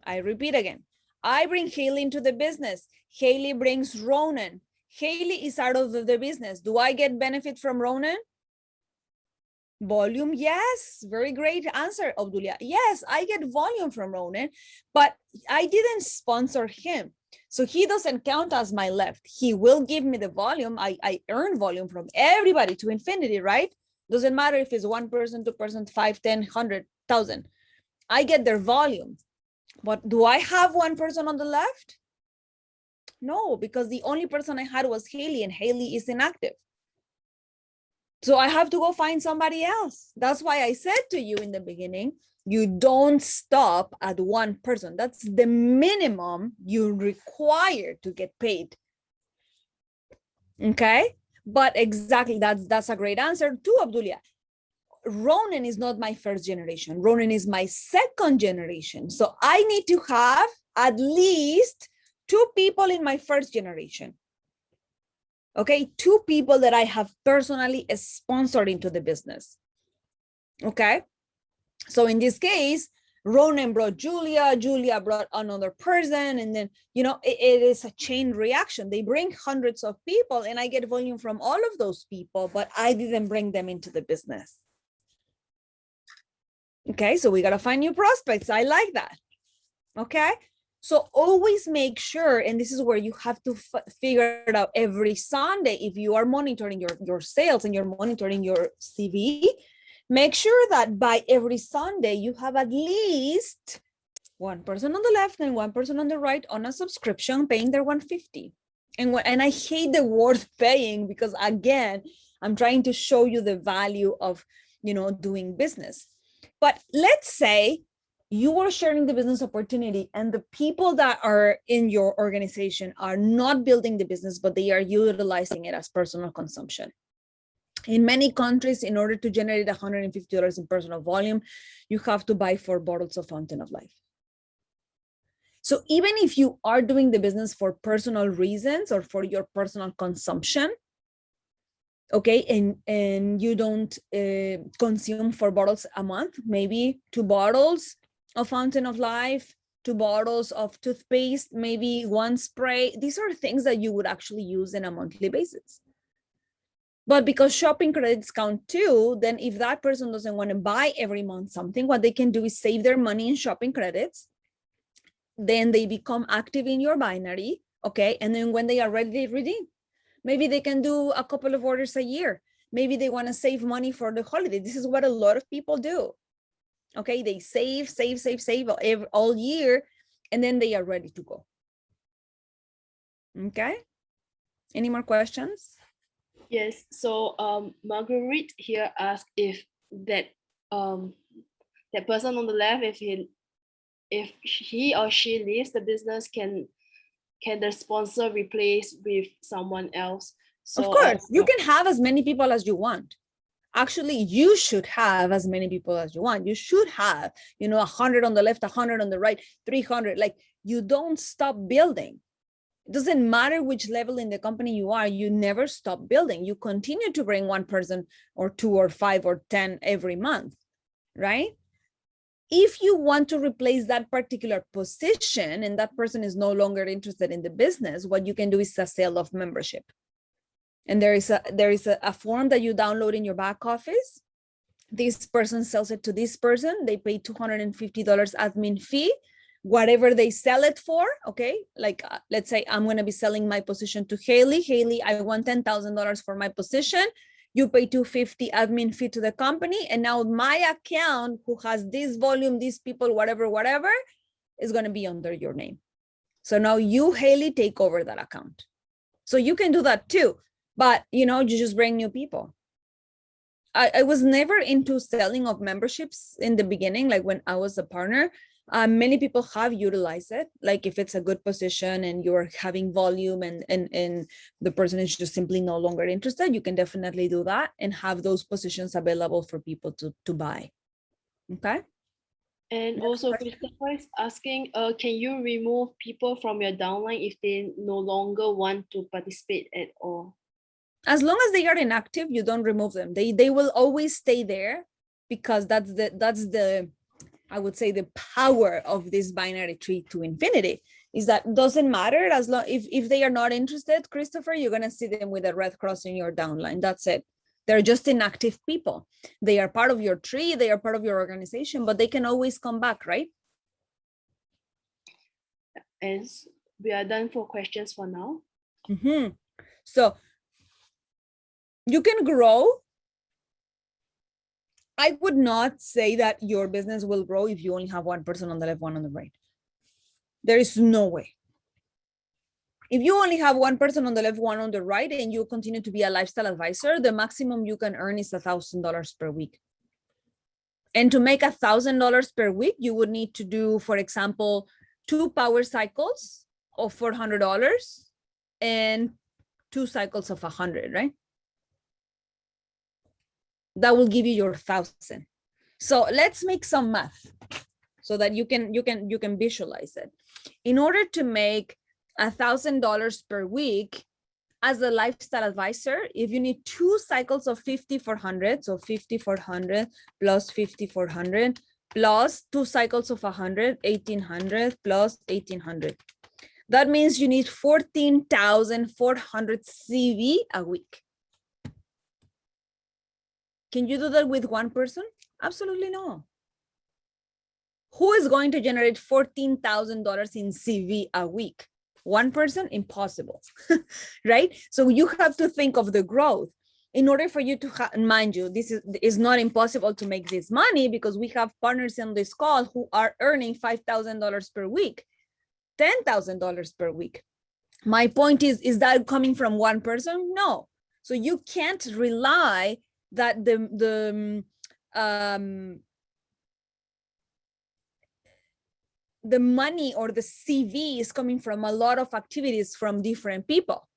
I repeat again. I bring Haley into the business. Haley brings Ronan. Haley is out of the business. Do I get benefit from Ronan? Volume, yes. Very great answer, Obdulia. Yes, I get volume from Ronan, but I didn't sponsor him. So he doesn't count as my left. He will give me the volume. I earn volume from everybody to infinity, right? Doesn't matter if it's 1 person, 2 person, 5, 10, 100,000. I get their volume. But do I have one person on the left? No, because the only person I had was Haley, and Haley is inactive. So I have to go find somebody else. That's why I said to you in the beginning, you don't stop at one person. That's the minimum you require to get paid. Okay, but exactly, that's a great answer to Obdulia. Ronan is not my first generation. Ronan is my second generation. So I need to have at least 2 people in my first generation. Okay, 2 people that I have personally sponsored into the business. Okay, so in this case, Ronan brought Julia, Julia brought another person, and then, you know, it is a chain reaction. They bring hundreds of people and I get volume from all of those people, but I didn't bring them into the business. Okay, so we got to find new prospects. I like that. Okay, so always make sure, and this is where you have to figure it out every Sunday. If you are monitoring your sales and you're monitoring your CV, make sure that by every Sunday you have at least one person on the left and one person on the right on a subscription paying their 150. And I hate the word paying, because again, I'm trying to show you the value of, you know, doing business. But let's say you are sharing the business opportunity and the people that are in your organization are not building the business, but they are utilizing it as personal consumption. In many countries, in order to generate $150 in personal volume, you have to buy 4 bottles of Fountain of Life. So even if you are doing the business for personal reasons or for your personal consumption, okay, and you don't consume 4 bottles a month, maybe 2 bottles of Fountain of Life, 2 bottles of toothpaste, maybe 1 spray. These are things that you would actually use on a monthly basis. But because shopping credits count too, then if that person doesn't want to buy every month something, what they can do is save their money in shopping credits. Then they become active in your binary, okay? And then when they are ready, they redeem. Maybe they can do a couple of orders a year. Maybe they want to save money for the holiday. This is what a lot of people do. Okay, they save all year, and then they are ready to go. Okay, any more questions? Yes, so Marguerite here asked if that person on the left, if he or she leaves the business, can the sponsor replace with someone else? So, of course, you can have as many people as you want. Actually, you should have as many people as you want. You should have, 100 on the left, 100 on the right, 300. Like, you don't stop building. It doesn't matter which level in the company you are, you never stop building. You continue to bring 1 person or 2 or 5 or 10 every month, right? If you want to replace that particular position and that person is no longer interested in the business, what you can do is a sale of membership. And there is a form that you download in your back office. This person sells it to this person. They pay $250 admin fee, whatever they sell it for, okay? Like, let's say I'm gonna be selling my position to Haley. Haley, I want $10,000 for my position. You pay $250 admin fee to the company. And now my account, who has this volume, these people, whatever, is gonna be under your name. So now you, Haley, take over that account. So you can do that too, but you just bring new people. I was never into selling of memberships in the beginning, like when I was a partner. Many people have utilized it, like if it's a good position and you're having volume and the person is just simply no longer interested, you can definitely do that and have those positions available for people to buy. Okay. And also, Christopher is asking, can you remove people from your downline if they no longer want to participate at all? As long as they are inactive, you don't remove them. They will always stay there, because that's the I would say the power of this binary tree to infinity, is that doesn't matter as long if they are not interested, Christopher, you're gonna see them with a red cross in your downline. That's it. They're just inactive people. They are part of your tree, they are part of your organization, but they can always come back, right? And we are done for questions for now. Mm-hmm. So you can grow. I would not say that your business will grow if you only have one person on the left, one on the right. There is no way. If you only have one person on the left, one on the right, and you continue to be a lifestyle advisor, the maximum you can earn is $1,000 per week. And to make $1,000 per week, you would need to do, for example, 2 power cycles of $400 and 2 cycles of 100, right? That will give you your 1,000. So let's make some math so that you can visualize it. In order to make $1,000 per week as a lifestyle advisor, if you need 2 cycles of 5,400, so 5,400 plus 5,400 plus 2 cycles of 100, 1,800 plus 1,800. That means you need 14,400 CV a week. Can you do that with one person? Absolutely no. Who is going to generate $14,000 in CV a week? One person? Impossible, right? So you have to think of the growth. In order for you to, mind you, this is not impossible to make this money, because we have partners on this call who are earning $5,000 per week, $10,000 per week. My point is that coming from one person? No. So you can't rely that the money or the CV is coming from a lot of activities from different people.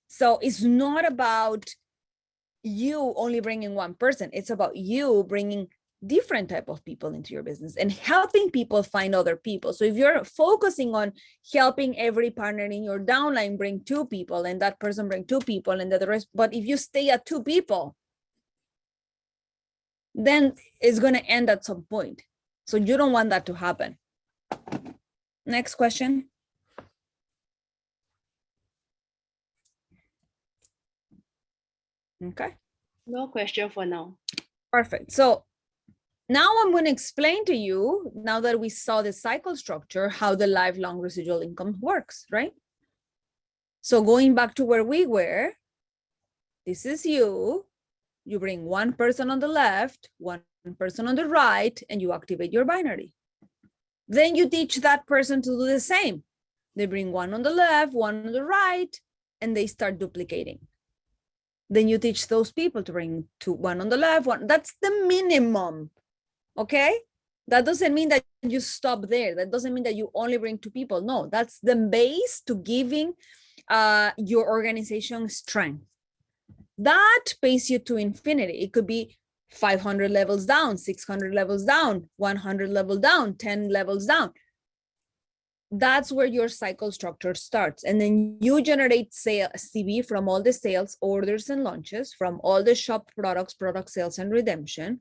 So it's not about you only bringing one person. It's about you bringing different type of people into your business and helping people find other people. So if you're focusing on helping every partner in your downline bring 2 people and that person bring 2 people and the rest, but if you stay at 2 people, then it's going to end at some point. So you don't want that to happen. Next question. Okay. No question for now. Perfect. So now I'm going to explain to you, now that we saw the cycle structure, how the lifelong residual income works, right? So going back to where we were, this is you. You bring one person on the left, one person on the right, and you activate your binary. Then you teach that person to do the same. They bring one on the left, one on the right, and they start duplicating. Then you teach those people to bring one on the left, one. That's the minimum. Okay, that doesn't mean that you stop there. That doesn't mean that you only bring 2 people. No, that's the base to giving your organization strength. That pays you to infinity. It could be 500 levels down, 600 levels down, 100 level down, 10 levels down. That's where your cycle structure starts. And then you generate CV from all the sales, orders, and launches, from all the shop products, product sales, and redemption.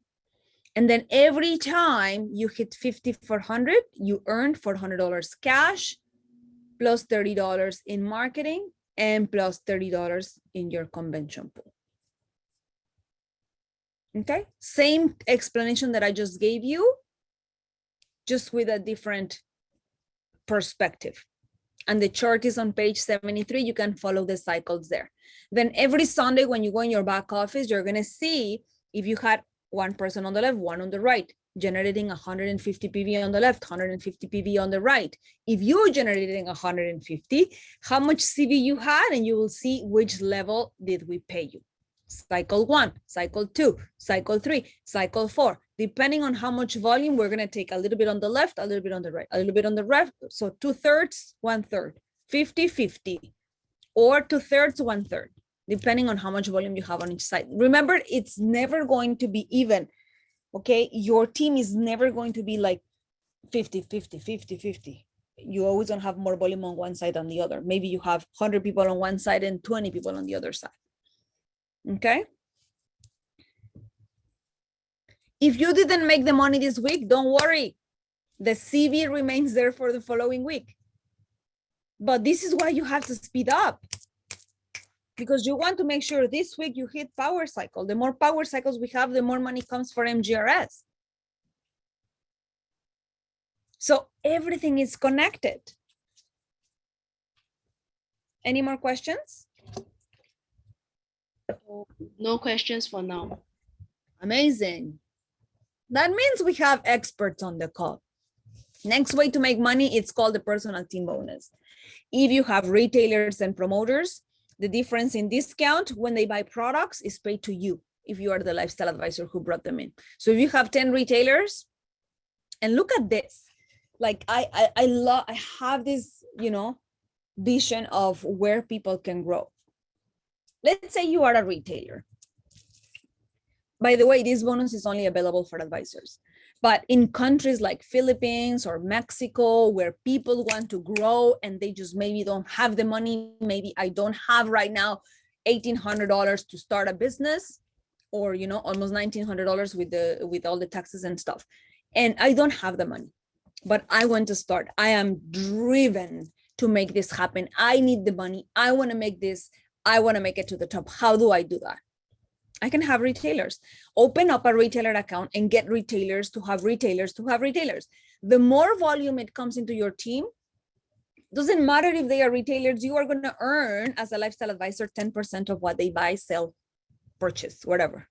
And then every time you hit 5,400, you earn $400 cash, plus $30 in marketing, and plus $30 in your convention pool. Okay, same explanation that I just gave you, just with a different perspective. And the chart is on page 73. You can follow the cycles there. Then every Sunday when you go in your back office, you're going to see if you had one person on the left, one on the right, generating 150 PV on the left, 150 PV on the right. If you're generating 150, how much CV you had, and you will see which level did we pay you. Cycle 1, cycle 2, cycle 3, cycle 4. Depending on how much volume, we're going to take a little bit on the left, a little bit on the right, a little bit on the left. So 2/3, 1/3, 50-50, or 2/3, 1/3, depending on how much volume you have on each side. Remember, it's never going to be even. Okay, your team is never going to be like 50-50, 50-50. You always don't have more volume on one side than the other. Maybe you have 100 people on one side and 20 people on the other side. Okay. If you didn't make the money this week, don't worry. The CV remains there for the following week. But this is why you have to speed up, because you want to make sure this week you hit power cycle. The more power cycles we have, the more money comes for MGRS. So everything is connected. Any more questions? No questions for now. Amazing. That means we have experts on the call. Next way to make money, it's called the personal team bonus. If you have retailers and promoters, the difference in discount when they buy products is paid to you if you are the lifestyle advisor who brought them in. So if you have 10 retailers, and look at this, like I have this, vision of where people can grow. Let's say you are a retailer. By the way, this bonus is only available for advisors. But in countries like Philippines or Mexico, where people want to grow and they just maybe don't have the money, maybe I don't have right now $1,800 to start a business, or almost $1,900 with all the taxes and stuff, and I don't have the money, but I want to start. I am driven to make this happen. I need the money. I want to make this. I want to make it to the top. How do I do that? I can have retailers. Open up a retailer account and get retailers to have retailers to have retailers. The more volume it comes into your team, doesn't matter if they are retailers, you are going to earn as a lifestyle advisor 10% of what they buy, sell, purchase, whatever.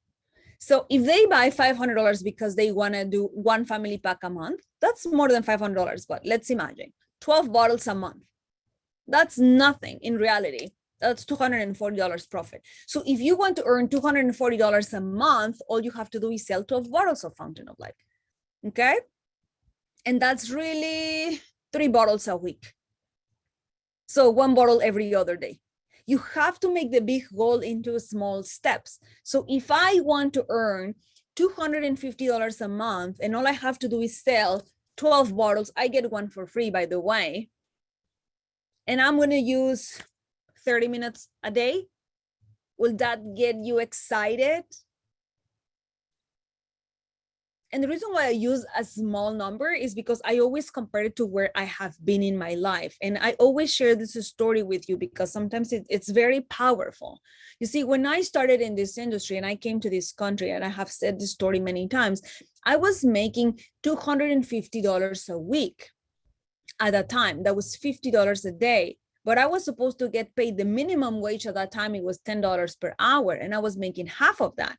So if they buy $500 because they want to do one family pack a month, that's more than $500. But let's imagine 12 bottles a month. That's nothing in reality. That's $240 profit. So if you want to earn $240 a month, all you have to do is sell 12 bottles of Fountain of Life. Okay. And that's really 3 bottles a week. So 1 bottle every other day. You have to make the big goal into small steps. So if I want to earn $250 a month and all I have to do is sell 12 bottles, I get one for free, by the way. And I'm going to use 30 minutes a day. Will that get you excited? And the reason why I use a small number is because I always compare it to where I have been in my life. And I always share this story with you because sometimes it's very powerful. You see, when I started in this industry and I came to this country, and I have said this story many times, I was making $250 a week at that time. That was $50 a day. But I was supposed to get paid the minimum wage at that time. It was $10 per hour, and I was making half of that.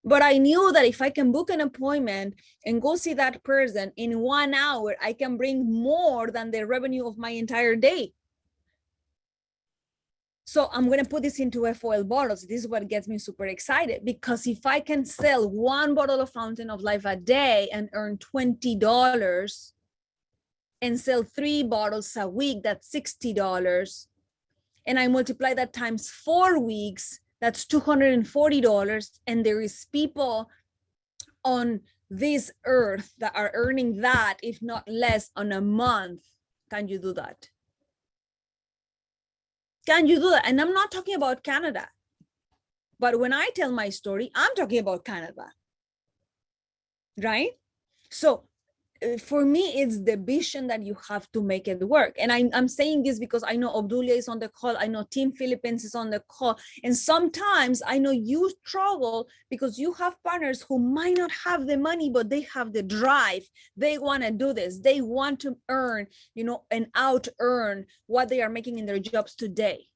But I knew that if I can book an appointment and go see that person in 1 hour, I can bring more than the revenue of my entire day. So I'm going to put this into FOL bottles. This is what gets me super excited, because if I can sell 1 bottle of Fountain of Life a day and earn $20 and sell 3 bottles a week, that's $60. And I multiply that times 4 weeks, that's $240. And there is people on this earth that are earning that, if not less, on a month. Can you do that? Can you do that? And I'm not talking about Canada. But when I tell my story, I'm talking about Canada. Right? So for me, it's the vision that you have to make it work. And I'm saying this because I know Obdulia is on the call. I know Team Philippines is on the call. And sometimes I know you struggle because you have partners who might not have the money, but they have the drive. They want to do this. They want to earn, and out earn what they are making in their jobs today.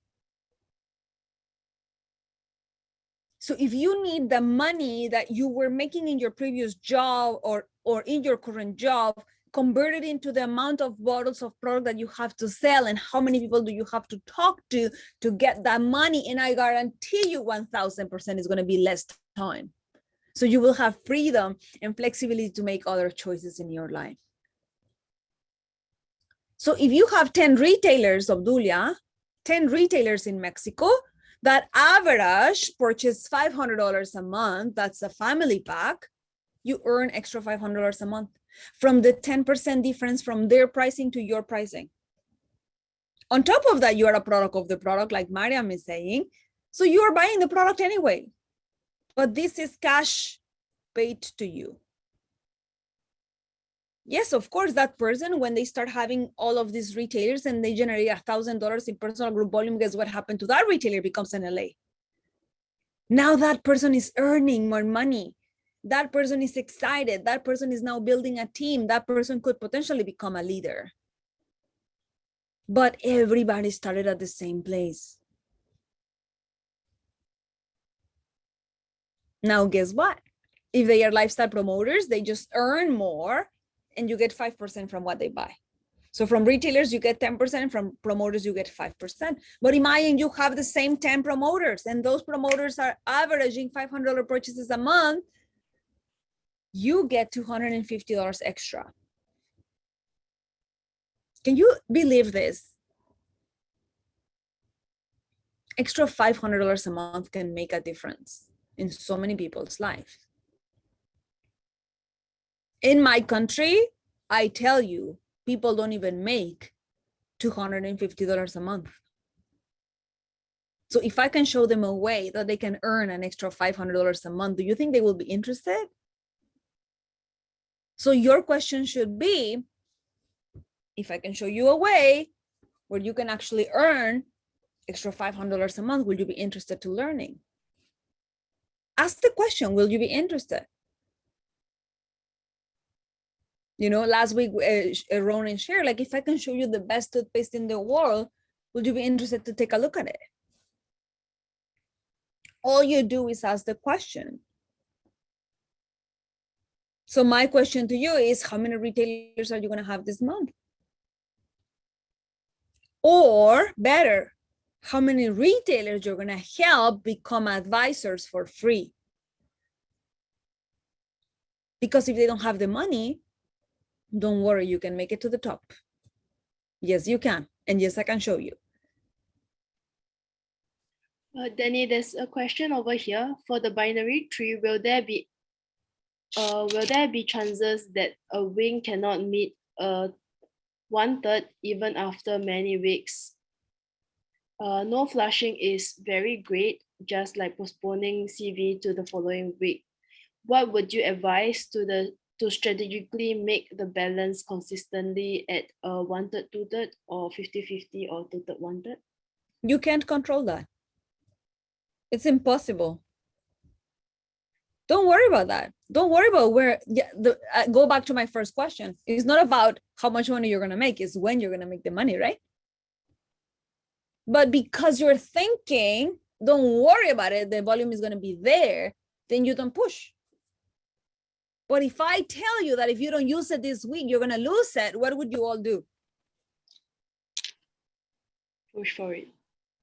So if you need the money that you were making in your previous job or in your current job, convert it into the amount of bottles of product that you have to sell and how many people do you have to talk to get that money. And I guarantee you 1000% is going to be less time. So you will have freedom and flexibility to make other choices in your life. So if you have 10 retailers, Obdulia, 10 retailers in Mexico, that average purchase $500 a month, that's a family pack, you earn extra $500 a month from the 10% difference from their pricing to your pricing. On top of that, you are a product of the product, like Mariam is saying. So you are buying the product anyway, but this is cash paid to you. Yes, of course, that person, when they start having all of these retailers and they generate $1,000 in personal group volume, guess what happened to that retailer? Becomes an LA. Now that person is earning more money. That person is excited. That person is now building a team. That person could potentially become a leader. But everybody started at the same place. Now, guess what? If they are lifestyle promoters, they just earn more and you get 5% from what they buy. So from retailers, you get 10%, from promoters, you get 5%. But imagine you have the same 10 promoters and those promoters are averaging $500 purchases a month. You get $250 extra. Can you believe this? Extra $500 a month can make a difference in so many people's lives. In my country, I tell you, people don't even make $250 a month. So if I can show them a way that they can earn an extra $500 a month, do you think they will be interested? So your question should be, if I can show you a way where you can actually earn extra $500 a month, will you be interested to learning? Ask the question, will you be interested? Last week, Ronan shared, like, if I can show you the best toothpaste in the world, would you be interested to take a look at it? All you do is ask the question. So my question to you is, how many retailers are you going to have this month? Or better, how many retailers you're going to help become advisors for free? Because if they don't have the money, don't worry, you can make it to the top. Yes, you can. And yes, I can show you. Danny, there's a question over here. For the binary tree, will there be chances that a wing cannot meet 1/3 even after many weeks? No flushing is very great, just like postponing CV to the following week. What would you advise to strategically make the balance consistently at 1/3, 2/3, or 50-50, or 2/3, 1/3? You can't control that. It's impossible. Don't worry about that. Don't worry about where. Go back to my first question. It's not about how much money you're going to make. It's when you're going to make the money, right? But because you're thinking, don't worry about it, the volume is going to be there, then you don't push. But if I tell you that if you don't use it this week, you're going to lose it, what would you all do? Push for it.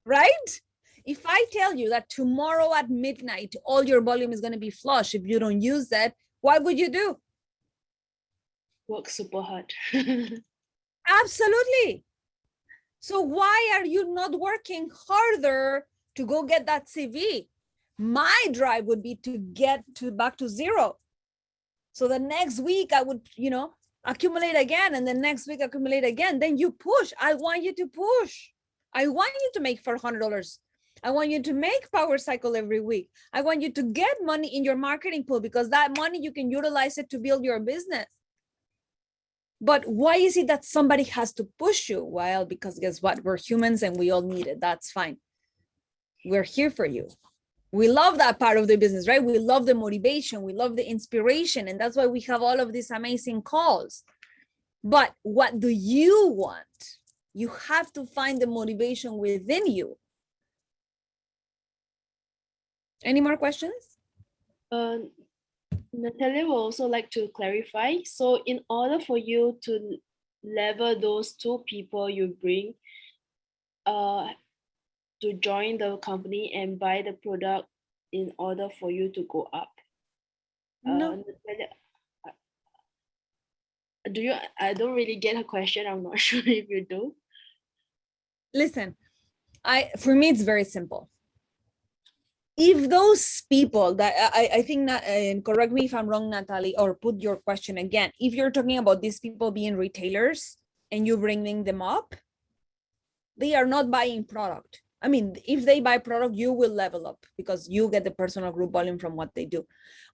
Right? If I tell you that tomorrow at midnight, all your volume is going to be flush if you don't use that, what would you do? Work super hard. Absolutely. So why are you not working harder to go get that CV? My drive would be to get back to zero. So the next week I would, accumulate again, and the next week accumulate again. Then you push. I want you to push. I want you to make $400. I want you to make Power Cycle every week. I want you to get money in your marketing pool, because that money you can utilize it to build your business. But why is it that somebody has to push you? Well, because guess what? We're humans and we all need it. That's fine. We're here for you. We love that part of the business, right? We love the motivation. We love the inspiration. And that's why we have all of these amazing calls. But what do you want? You have to find the motivation within you. Any more questions? Natalia would also like to clarify. So in order for you to level those two people you bring to join the company and buy the product in order for you to go up. No. Natalia, I don't really get a question. I'm not sure if you do. Listen, for me, it's very simple. If those people that I think that, and correct me if I'm wrong, Natalie, or put your question again. If you're talking about these people being retailers and you bringing them up, they are not buying product. I mean, if they buy product, you will level up because you get the personal group volume from what they do.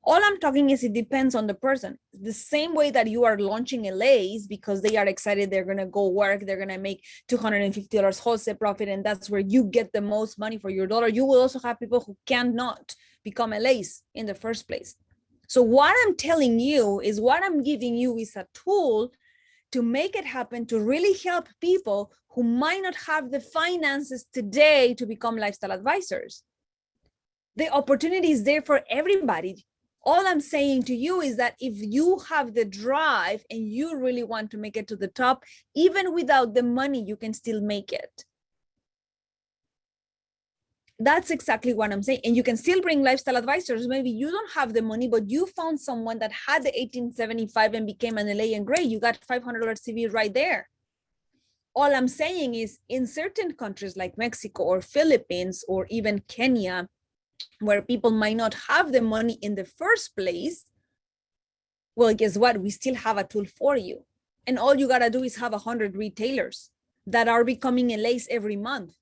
All I'm talking is it depends on the person. The same way that you are launching LAs because they are excited, they're going to go work, they're going to make $250 wholesale profit, and that's where you get the most money for your dollar. You will also have people who cannot become LAs in the first place. So what I'm telling you is what I'm giving you is a tool to make it happen, to really help people who might not have the finances today to become lifestyle advisors. The opportunity is there for everybody. All I'm saying to you is that if you have the drive and you really want to make it to the top, even without the money, you can still make it. That's exactly what I'm saying. And you can still bring lifestyle advisors. Maybe you don't have the money, but you found someone that had the 1875 and became an LA and great. You got $500 CV right there. All I'm saying is in certain countries like Mexico or Philippines or even Kenya, where people might not have the money in the first place, well, guess what? We still have a tool for you. And all you got to do is have 100 retailers that are becoming LAs every month.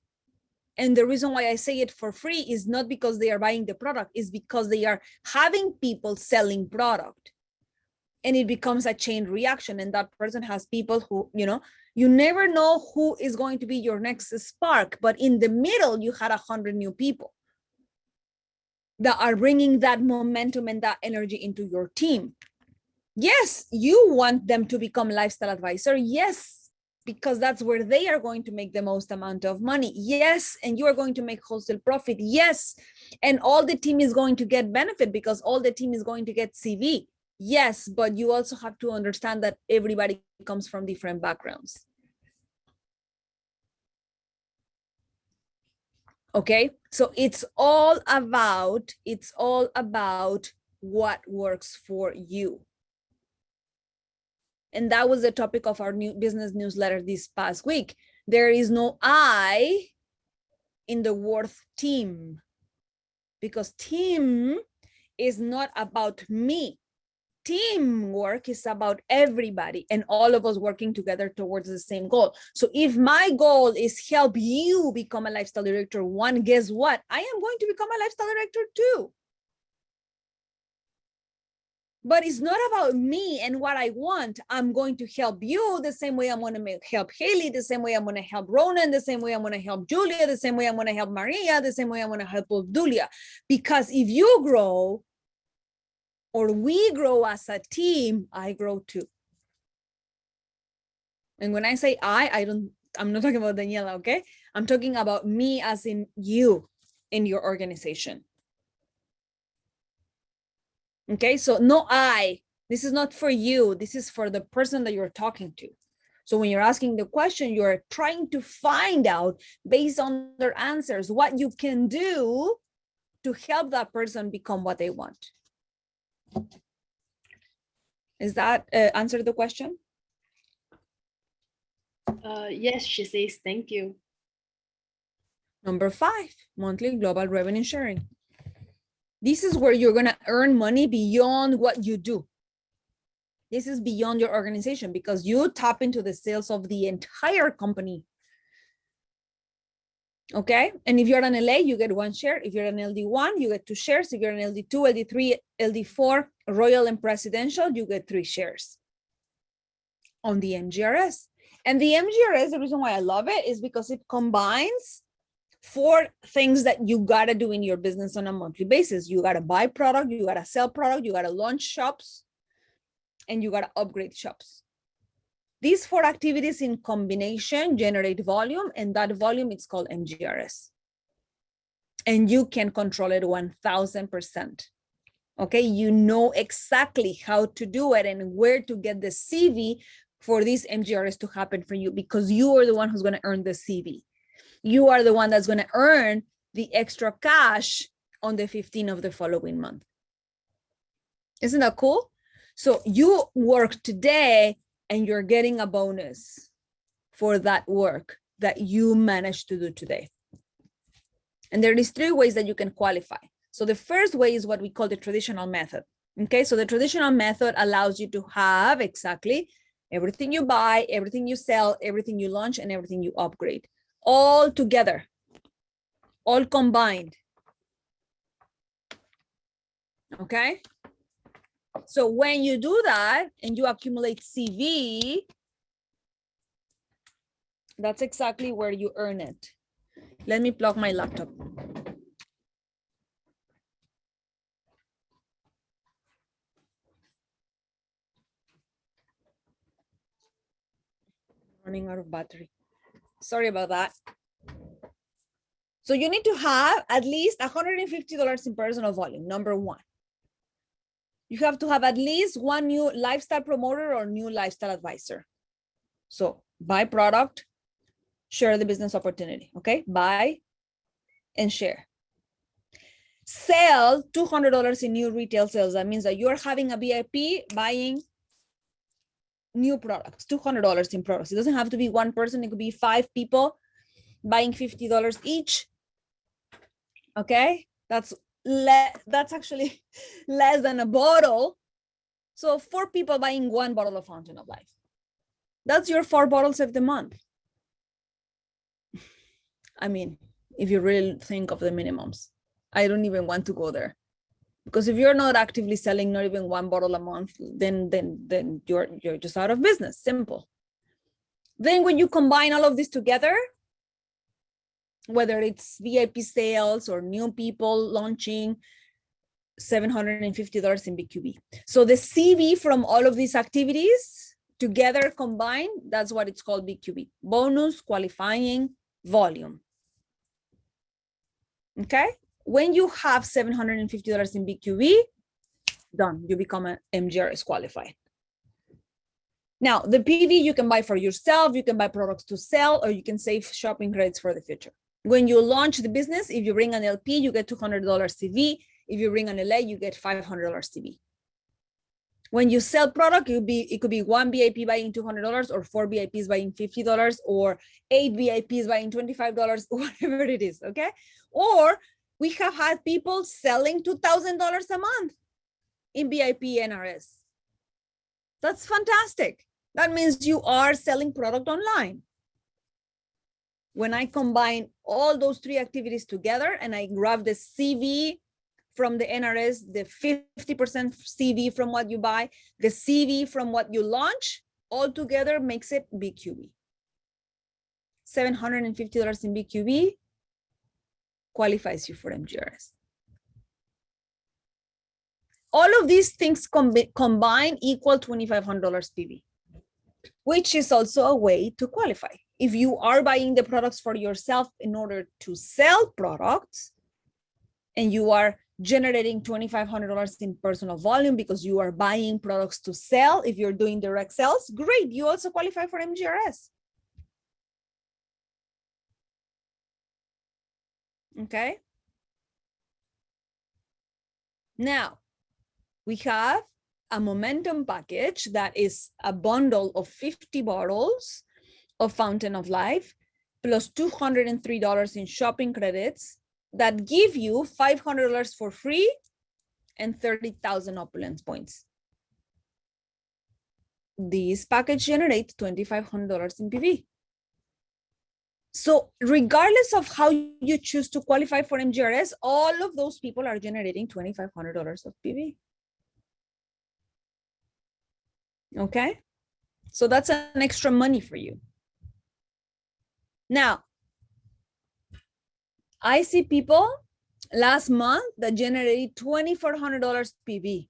And the reason why I say it for free is not because they are buying the product, is because they are having people selling product. And it becomes a chain reaction. And that person has people who, you never know who is going to be your next spark. But in the middle, you had 100 new people that are bringing that momentum and that energy into your team. Yes, you want them to become lifestyle advisor. Yes, because that's where they are going to make the most amount of money. Yes, and you are going to make wholesale profit. Yes, and all the team is going to get benefit because all the team is going to get CV. Yes, but you also have to understand that everybody comes from different backgrounds. Okay, so it's all about what works for you. And that was the topic of our new business newsletter this past week. There is no I in the word team, because team is not about me. Teamwork is about everybody and all of us working together towards the same goal. So if my goal is help you become a lifestyle director one, guess what? I am going to become a lifestyle director too. But it's not about me and what I want. I'm going to help you the same way I'm going to help Haley, the same way I'm going to help Ronan, the same way I'm going to help Julia, the same way I'm going to help Maria, the same way I'm going to help Dulia. Because if you grow or we grow as a team, I grow too. And when I say I'm not talking about Daniela, okay? I'm talking about me as in you in your organization. Okay, so no I, this is not for you. This is for the person that you're talking to. So when you're asking the question, you're trying to find out based on their answers, what you can do to help that person become what they want. Is that answer the question? Yes, she says, thank you. Number 5, monthly global revenue sharing. This is where you're going to earn money beyond what you do. This is beyond your organization because you tap into the sales of the entire company. Okay. And if you're an LA, you get 1 share. If you're an LD1, you get 2 shares. If you're an LD2, LD3, LD4, Royal and Presidential, you get 3 shares. on the MGRS. And the MGRS, the reason why I love it is because it combines 4 things that you gotta do in your business on a monthly basis. You gotta buy product, you gotta sell product, you gotta launch shops, and you gotta upgrade shops. These 4 activities in combination generate volume, and that volume is called MGRS. And you can control it 1000%. Okay, you know exactly how to do it and where to get the CV for this MGRS to happen for you, because you are the one who's going to earn the CV. You are the one that's going to earn the extra cash on the 15th of the following month. Isn't that cool? So you work today and you're getting a bonus for that work that you managed to do today. And there is 3 ways that you can qualify. So the first way is what we call the traditional method. Okay, so the traditional method allows you to have exactly everything you buy, everything you sell, everything you launch, and everything you upgrade, all together, all combined. Okay, so when you do that and you accumulate CV, that's exactly where you earn it. Let me plug my laptop. Running out of battery. Sorry about that. So you need to have at least $150 in personal volume, number 1. You have to have at least 1 new lifestyle promoter or new lifestyle advisor. So buy product, share the business opportunity, okay? Buy and share. Sell $200 in new retail sales. That means that you're having a VIP buying new products, $200 in products. It doesn't have to be 1 person. It could be 5 people buying $50 each. Okay, that's actually less than a bottle. So 4 people buying 1 bottle of Fountain of Life. That's your 4 bottles of the month. I mean, if you really think of the minimums, I don't even want to go there. Because if you're not actively selling not even 1 bottle a month, then you're just out of business. Simple. Then when you combine all of this together, whether it's VIP sales or new people launching, $750 in BQB. So the CV from all of these activities together combined, that's what it's called BQB. Bonus qualifying volume. Okay. When you have $750 in BQB, done, you become an MGRS qualified. Now, the PV you can buy for yourself, you can buy products to sell, or you can save shopping credits for the future. When you launch the business, if you bring an LP, you get $200 CV. If you bring an LA, you get $500 CV. When you sell product, it could be 1 VIP buying $200 or 4 VIPs buying $50 or 8 VIPs buying $25, whatever it is, okay? Or we have had people selling $2,000 a month in VIP NRS. That's fantastic. That means you are selling product online. When I combine all those 3 activities together and I grab the CV from the NRS, the 50% CV from what you buy, the CV from what you launch, all together makes it BQB. $750 in BQB qualifies you for MGRS. All of these things combined equal $2,500 PV, which is also a way to qualify. If you are buying the products for yourself in order to sell products, and you are generating $2,500 in personal volume because you are buying products to sell, if you're doing direct sales, great, you also qualify for MGRS. Okay. Now, we have a momentum package that is a bundle of 50 bottles of Fountain of Life plus $203 in shopping credits that give you $500 for free and 30,000 Opulence points. This package generates $2,500 in PV. So regardless of how you choose to qualify for MGRS, all of those people are generating $2,500 of PV. Okay. So that's an extra money for you. Now, I see people last month that generated $2,400 PV.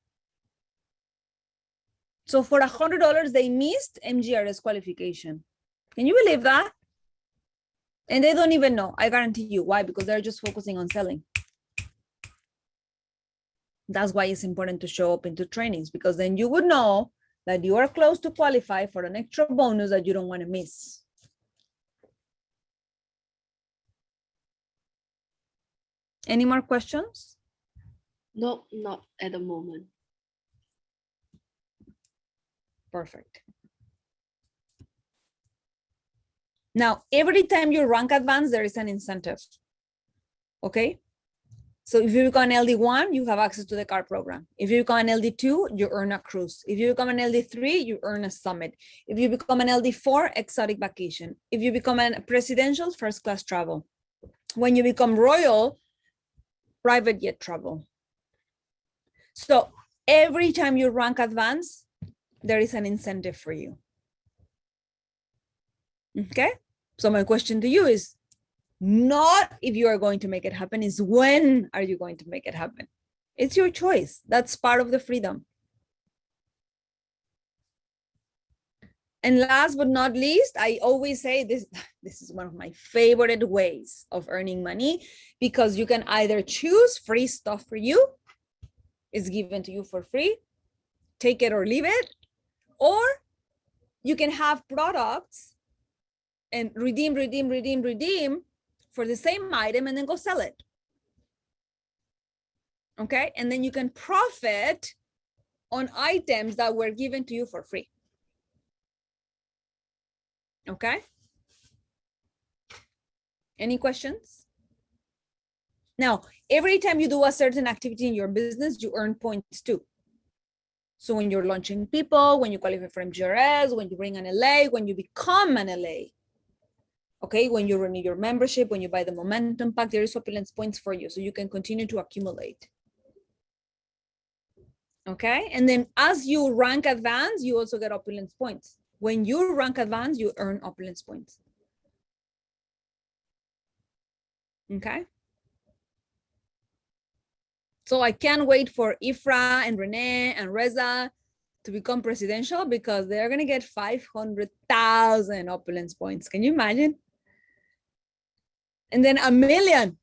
So for $100, they missed MGRS qualification. Can you believe that? And they don't even know. I guarantee you. Why? Because they're just focusing on selling. That's why it's important to show up into trainings, because then you would know that you are close to qualify for an extra bonus that you don't want to miss. Any more questions? No, not at the moment. Perfect. Now, every time you rank advance, there is an incentive. Okay. So if you become an LD1, you have access to the car program. If you become an LD2, you earn a cruise. If you become an LD3, you earn a summit. If you become an LD4, exotic vacation. If you become a presidential, first class travel. When you become royal, private jet travel. So every time you rank advance, there is an incentive for you. Okay. So my question to you is not if you are going to make it happen, is when are you going to make it happen? It's your choice. That's part of the freedom. And last but not least, I always say this is one of my favorite ways of earning money, because you can either choose free stuff for you, it's given to you for free, take it or leave it, or you can have products and redeem for the same item and then go sell it. Okay, and then you can profit on items that were given to you for free. Okay. Any questions? Now, every time you do a certain activity in your business, you earn points too. So when you're launching people, when you qualify for MGRS, when you bring an LA, when you become an LA, okay, when you renew your membership, when you buy the momentum pack, there is Opulence points for you, so you can continue to accumulate. Okay, and then as you rank advance, you also get Opulence points. When you rank advance, you earn Opulence points. Okay. So I can't wait for Ifra and Renee and Reza to become presidential, because they're going to get 500,000 Opulence points. Can you imagine? And then 1 million.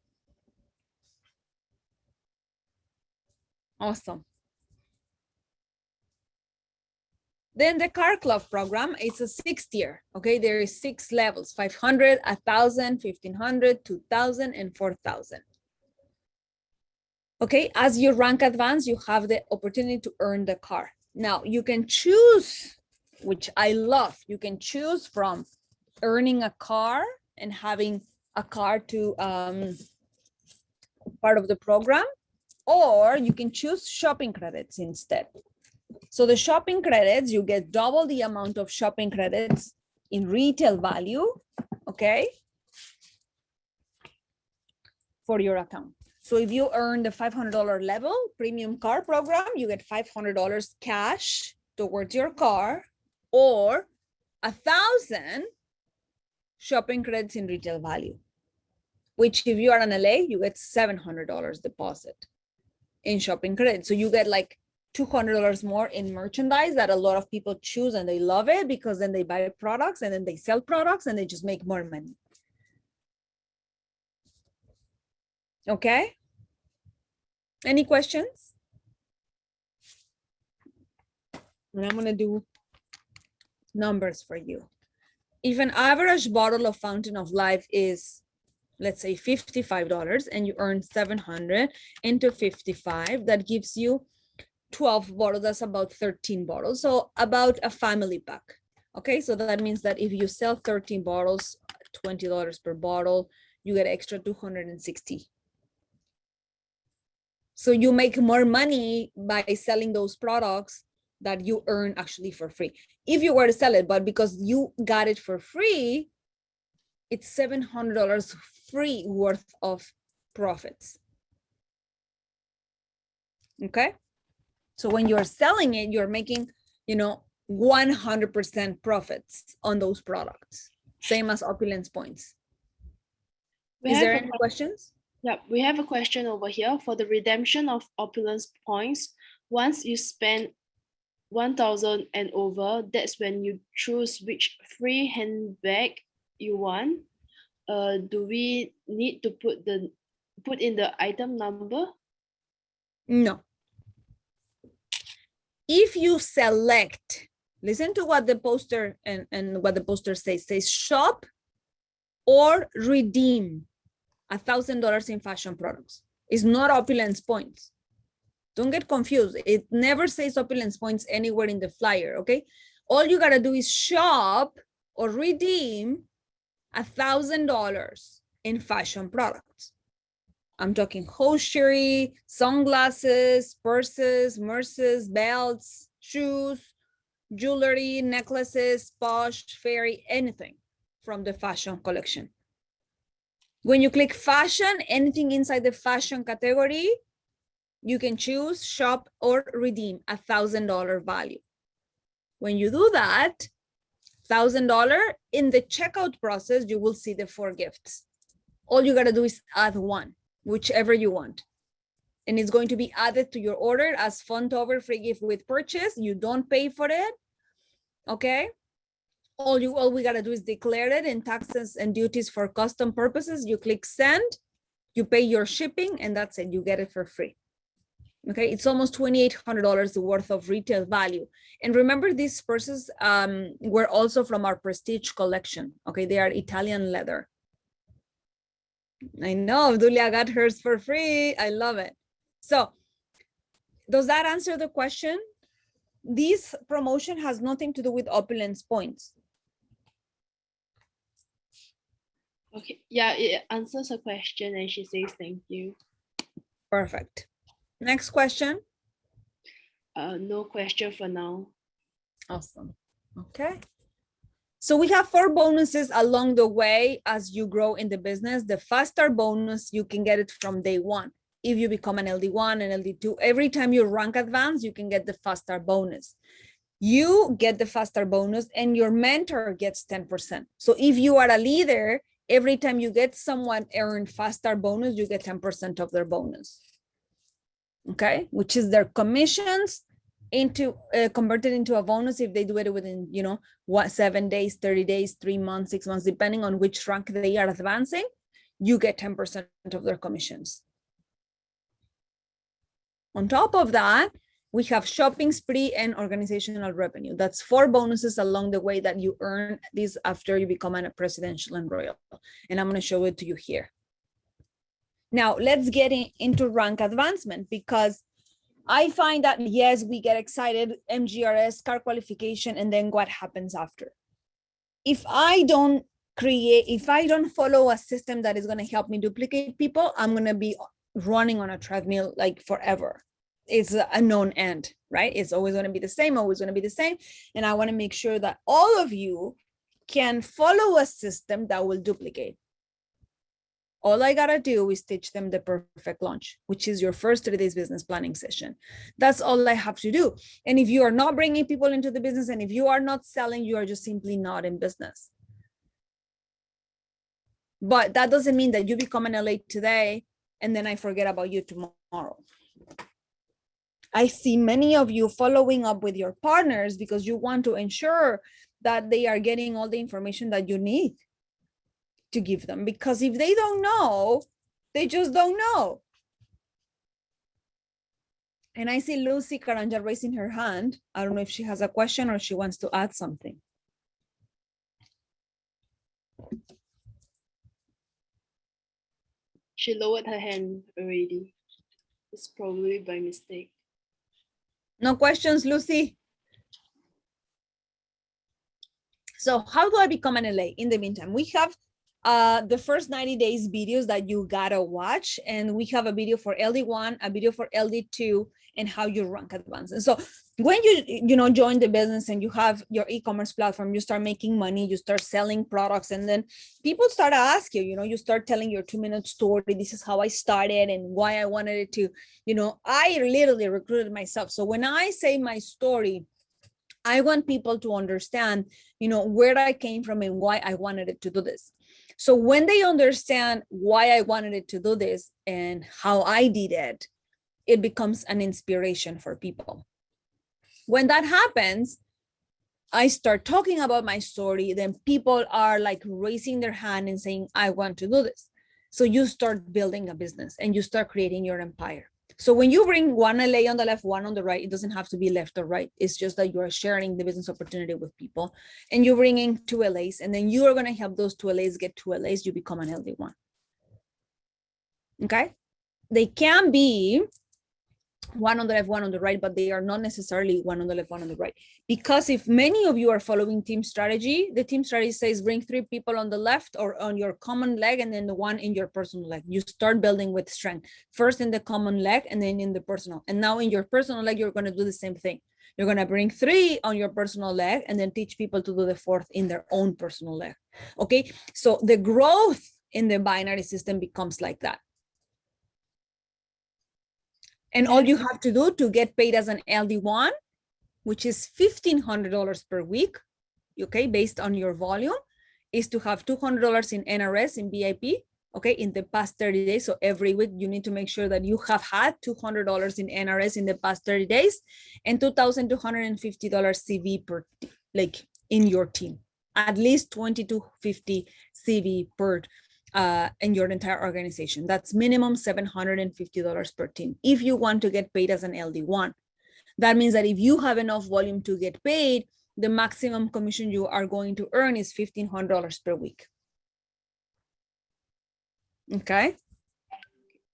Awesome. Then the car club program is a 6-tier. Okay, there is 6 levels: 500, 1,000, 1,500, 2,000, and 4,000. Okay, as you rank advance, you have the opportunity to earn the car. Now you can choose, which I love, you can choose from earning a car and having a car to part of the program, or you can choose shopping credits instead. So the shopping credits, you get double the amount of shopping credits in retail value, okay, for your account. So if you earn the $500 level premium car program, you get $500 cash towards your car, or 1,000 shopping credits in retail value, which if you are an LA, you get $700 deposit in shopping credits. So you get like $200 more in merchandise that a lot of people choose, and they love it because then they buy products and then they sell products and they just make more money. Okay. Any questions? And I'm going to do numbers for you. If an average bottle of Fountain of Life is, let's say, $55, and you earn 700 into 55, that gives you 12 bottles. That's about 13 bottles. So about a family pack. Okay, so that means that if you sell 13 bottles, $20 per bottle, you get extra 260. So you make more money by selling those products that you earn actually for free. If you were to sell it, but because you got it for free, it's $700 free worth of profits. Okay. So when you're selling it, you're making, you know, 100% profits on those products, same as Opulence points. Is there any questions? Yeah, we have a question over here for the redemption of Opulence points. Once you spend 1,000 and over, that's when you choose which free handbag you want. Do we need to put in the item number? No. If you select, listen to what the poster and what the poster says shop or redeem $1,000 in fashion products. It's not Opulence points. Don't get confused. It never says Opulence points anywhere in the flyer, okay? All you gotta do is shop or redeem $1,000 in fashion products. I'm talking hosiery, sunglasses, purses, belts, shoes, jewelry, necklaces, posh, fairy, anything from the fashion collection. When you click fashion, anything inside the fashion category, you can choose shop or redeem $1,000 value. When you do that, $1,000 in the checkout process, you will see the 4 gifts. All you gotta do is add one, whichever you want. And it's going to be added to your order as font over free gift with purchase. You don't pay for it, okay? All we gotta do is declare it in taxes and duties for custom purposes. You click send, you pay your shipping, and that's it, you get it for free. Okay, it's almost $2,800 worth of retail value. And remember, these purses were also from our Prestige collection. Okay, they are Italian leather. I know, Dulia got hers for free. I love it. So, does that answer the question? This promotion has nothing to do with Opulence points. Okay, yeah, it answers her question and she says thank you. Perfect. Next question. No question for now. Awesome. Okay. So we have 4 bonuses along the way as you grow in the business. The faster bonus, you can get it from day 1. If you become an LD1 and LD2, every time you rank advance, you can get the faster bonus. You get the faster bonus and your mentor gets 10%. So if you are a leader, every time you get someone earn faster bonus, you get 10% of their bonus. Okay, which is their commissions into converted into a bonus if they do it within 7 days, 30 days, 3 months, 6 months, depending on which rank they are advancing. You get 10% of their commissions. On top of that, we have shopping spree and organizational revenue. That's 4 bonuses along the way that you earn these after you become a presidential and royal. And I'm going to show it to you here. Now, let's get into rank advancement, because I find that, yes, we get excited, MGRS, car qualification, and then what happens after? If I don't follow a system that is going to help me duplicate people, I'm going to be running on a treadmill like forever. It's a known end, right? It's always going to be the same, always going to be the same. And I want to make sure that all of you can follow a system that will duplicate. All I gotta do is teach them the perfect launch, which is your first 30 days business planning session. That's all I have to do. And if you are not bringing people into the business, and if you are not selling, you are just simply not in business. But that doesn't mean that you become an LA today and then I forget about you tomorrow. I see many of you following up with your partners because you want to ensure that they are getting all the information that you need to give them, because if they don't know, they just don't know. And I see Lucy Karanja raising her hand. I don't know if she has a question or she wants to add something. She lowered her hand already. It's probably by mistake. No questions, Lucy? So how do I become an LA? In the meantime, we have the first 90 days videos that you gotta watch, and we have a video for LD1, a video for LD2, and how you rank advance. And so when you join the business and you have your e-commerce platform, you start making money, you start selling products, and then people start to ask you, you start telling your 2-minute story. This is how I started and why I wanted it to, I literally recruited myself. So when I say my story, I want people to understand, where I came from and why I wanted it to do this. So when they understand why I wanted it to do this and how I did it, it becomes an inspiration for people. When that happens, I start talking about my story, then people are like raising their hand and saying, I want to do this. So you start building a business and you start creating your empire. So when you bring one LA on the left, one on the right, it doesn't have to be left or right. It's just that you are sharing the business opportunity with people and you bring in two LAs, and then you are going to help those two LAs get two LAs. You become an LD1. Okay. They can be one on the left, one on the right, but they are not necessarily one on the left, one on the right. Because if many of you are following team strategy, the team strategy says bring 3 people on the left or on your common leg, and then the one in your personal leg. You start building with strength, first in the common leg and then in the personal. And now in your personal leg, you're going to do the same thing. You're going to bring 3 on your personal leg and then teach people to do the 4th in their own personal leg. Okay. So the growth in the binary system becomes like that. And all you have to do to get paid as an LD1, which is $1,500 per week, okay, based on your volume, is to have $200 in NRS, in VIP, okay, in the past 30 days. So every week you need to make sure that you have had $200 in NRS in the past 30 days and $2,250 CV per, like in your team, at least 2250 CV per in your entire organization. That's minimum $750 per team if you want to get paid as an LD1. That means that if you have enough volume to get paid, the maximum commission you are going to earn is $1,500 per week. Okay.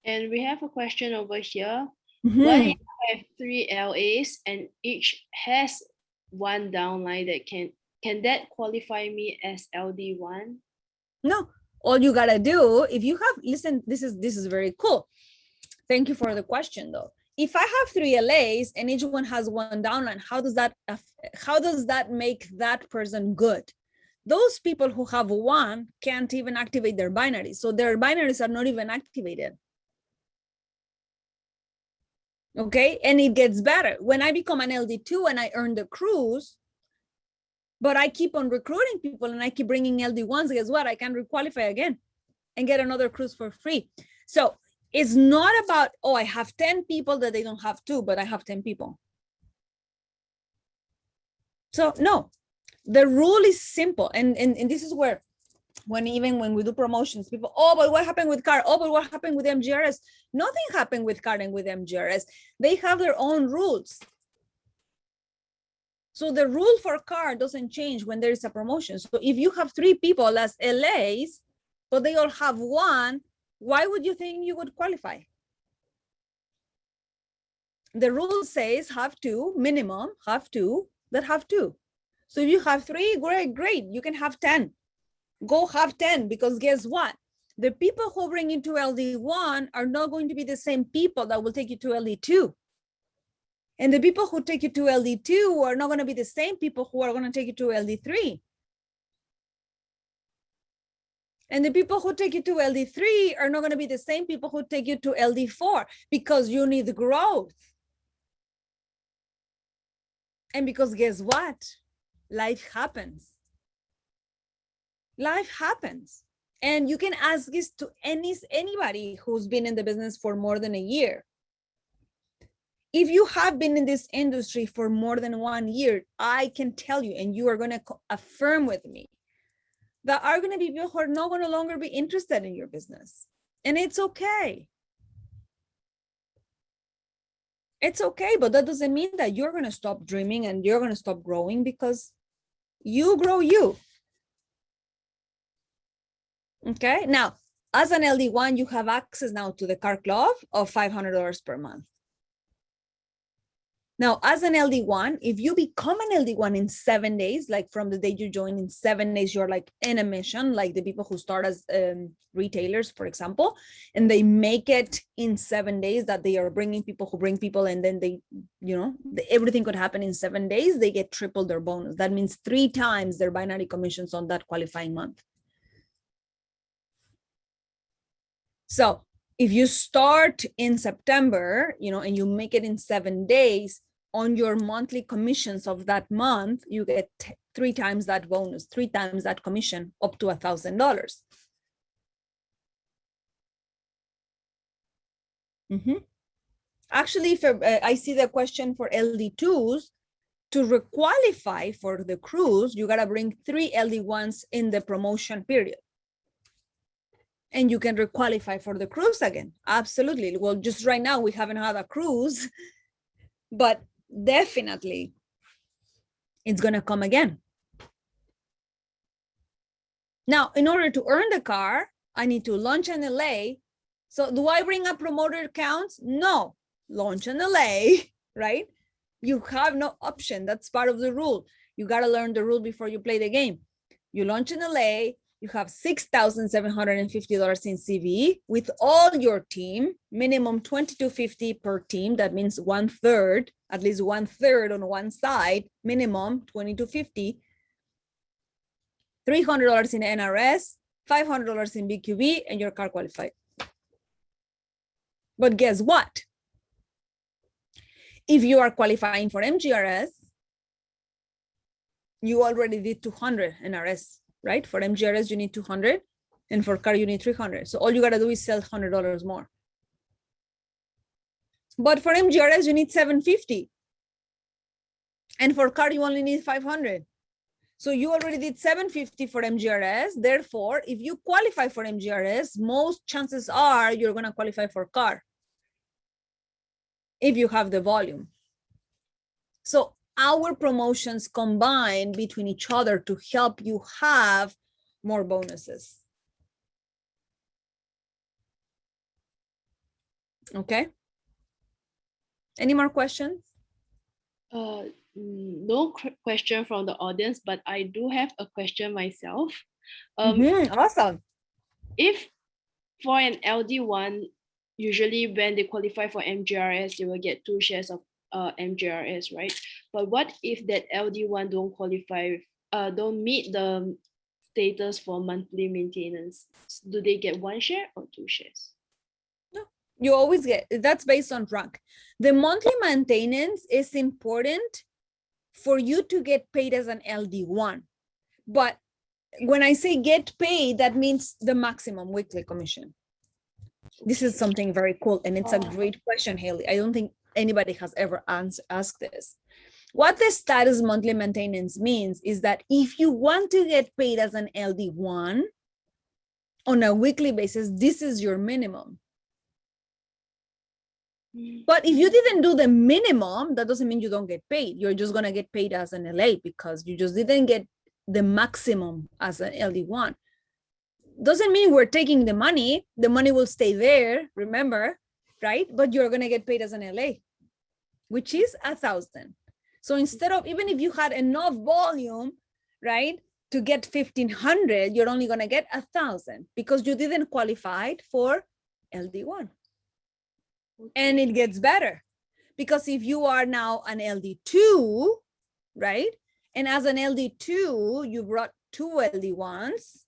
And we have a question over here. Mm-hmm. What if I have 3 LAs and each has one downline that can that qualify me as LD1? No, all you gotta do, if you have, listen, this is very cool. Thank you for the question though. If I have 3 LAs and each one has one downline, how does that make that person good? Those people who have one can't even activate their binaries. So their binaries are not even activated. Okay, and it gets better. When I become an LD2 and I earn the cruise, but I keep on recruiting people and I keep bringing LD1s, guess what? I can requalify again and get another cruise for free. So it's not about, oh, I have 10 people that they don't have 2, but I have 10 people. So no, the rule is simple. And this is where, when we do promotions, people, oh, but what happened with CAR? Oh, but what happened with MGRS? Nothing happened with CAR and with MGRS. They have their own rules. So the rule for CAR doesn't change when there is a promotion. So if you have 3 people as LAs, but they all have 1, why would you think you would qualify? The rule says have 2, minimum, have 2, that have 2. So if you have 3, great, you can have 10. Go have 10, because guess what? The people who bring you to LD1 are not going to be the same people that will take you to LD2. And the people who take you to LD2 are not going to be the same people who are going to take you to LD3. And the people who take you to LD3 are not going to be the same people who take you to LD4, because you need growth. And because guess what? Life happens. Life happens. And you can ask this to anybody who's been in the business for more than a year. If you have been in this industry for more than 1 year, I can tell you, and you are going to affirm with me, that are going to be people who are not going to longer be interested in your business. And it's okay. It's okay, but that doesn't mean that you're going to stop dreaming and you're going to stop growing, because you grow you. Okay, now, as an LD1, you have access now to the CAR Club of $500 per month. Now, as an LD1, if you become an LD1 in 7 days, like from the day you join, in 7 days, you're like in a mission, like the people who start as retailers, for example, and they make it in 7 days, that they are bringing people who bring people, and then they, everything could happen in 7 days, they get triple their bonus. That means 3 times their binary commissions on that qualifying month. So if you start in September, and you make it in 7 days, on your monthly commissions of that month, you get 3 times that bonus, 3 times that commission, up to $1,000. Actually, if I see the question for LD2s, to requalify for the cruise, you gotta bring 3 LD1s in the promotion period. And you can requalify for the cruise again. Absolutely. Well, just right now, we haven't had a cruise, but definitely it's gonna come again. Now, in order to earn the car, I need to launch an LA. So do I bring up promoter counts? No, launch an LA, right? You have no option. That's part of the rule. You got to learn the rule before you play the game. You launch an LA, you have $6,750 in CVE with all your team, minimum $2,250 per team. That means 1/3, at least 1/3 on one side, minimum $2,250. $300 in NRS, $500 in BQB, and your car qualified. But guess what? If you are qualifying for MGRS, you already did 200 NRS, right? For MGRS, you need 200, and for car, you need 300. So all you gotta do is sell $100 more. But for MGRS, you need 750. And for car, you only need 500. So you already did 750 for MGRS. Therefore, if you qualify for MGRS, most chances are you're gonna qualify for car if you have the volume. So our promotions combine between each other to help you have more bonuses. Okay. Any more questions? No question from the audience, but I do have a question myself. Awesome. If for an LD1, usually when they qualify for MGRS, they will get 2 shares of MGRS, right? But what if that LD1 don't qualify, don't meet the status for monthly maintenance? Do they get 1 share or 2 shares? No, you always get, that's based on rank. The monthly maintenance is important for you to get paid as an LD1. But when I say get paid, that means the maximum weekly commission. This is something very cool. And it's a great question, Haley. I don't think anybody has ever asked this. What the status monthly maintenance means is that if you want to get paid as an LD1 on a weekly basis, this is your minimum. But if you didn't do the minimum, that doesn't mean you don't get paid. You're just going to get paid as an LA because you just didn't get the maximum as an LD1. Doesn't mean we're taking the money. The money will stay there, remember, right? But you're going to get paid as an LA, which is 1,000. So instead of, even if you had enough volume, right, to get 1,500, you're only going to get 1,000 because you didn't qualify for LD1. And it gets better because if you are now an LD2, right? And as an LD2, you brought 2 LD1s.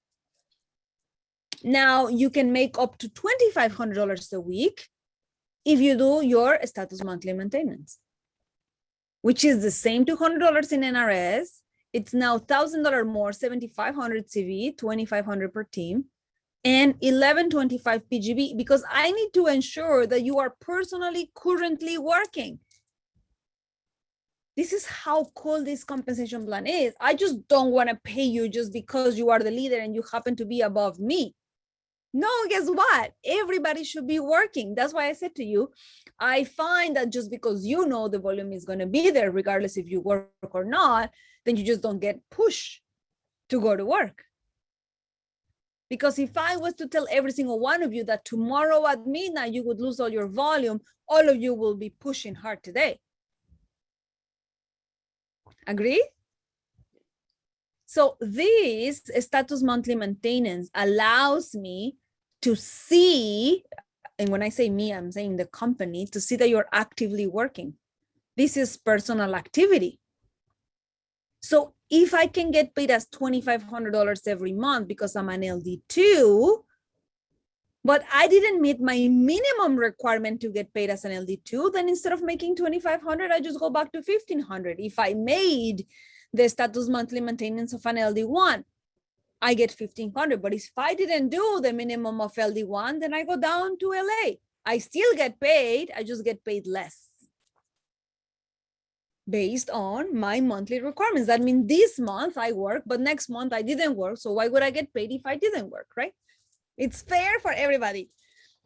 Now you can make up to $2,500 a week if you do your status monthly maintenance, which is the same $200 in NRS. It's now $1,000 more, 7,500 CV, 2,500 per team, and 1125 PGB, because I need to ensure that you are personally currently working. This is how cool this compensation plan is. I just don't want to pay you just because you are the leader and you happen to be above me. No, guess what? Everybody should be working. That's why I said to you, I find that just because you know the volume is going to be there, regardless if you work or not, then you just don't get pushed to go to work. Because if I was to tell every single one of you that tomorrow at midnight you would lose all your volume, all of you will be pushing hard today. Agree? So this status monthly maintenance allows me to see, and when I say me, I'm saying the company, to see that you're actively working. This is personal activity. So if I can get paid as $2,500 every month because I'm an LD2, but I didn't meet my minimum requirement to get paid as an LD2, then instead of making 2,500, I just go back to 1,500. If I made the status monthly maintenance of an LD1, I get 1,500. But if I didn't do the minimum of LD1, then I go down to LA. I still get paid, I just get paid less based on my monthly requirements. That means this month I work, but next month I didn't work. So why would I get paid if I didn't work, right? It's fair for everybody.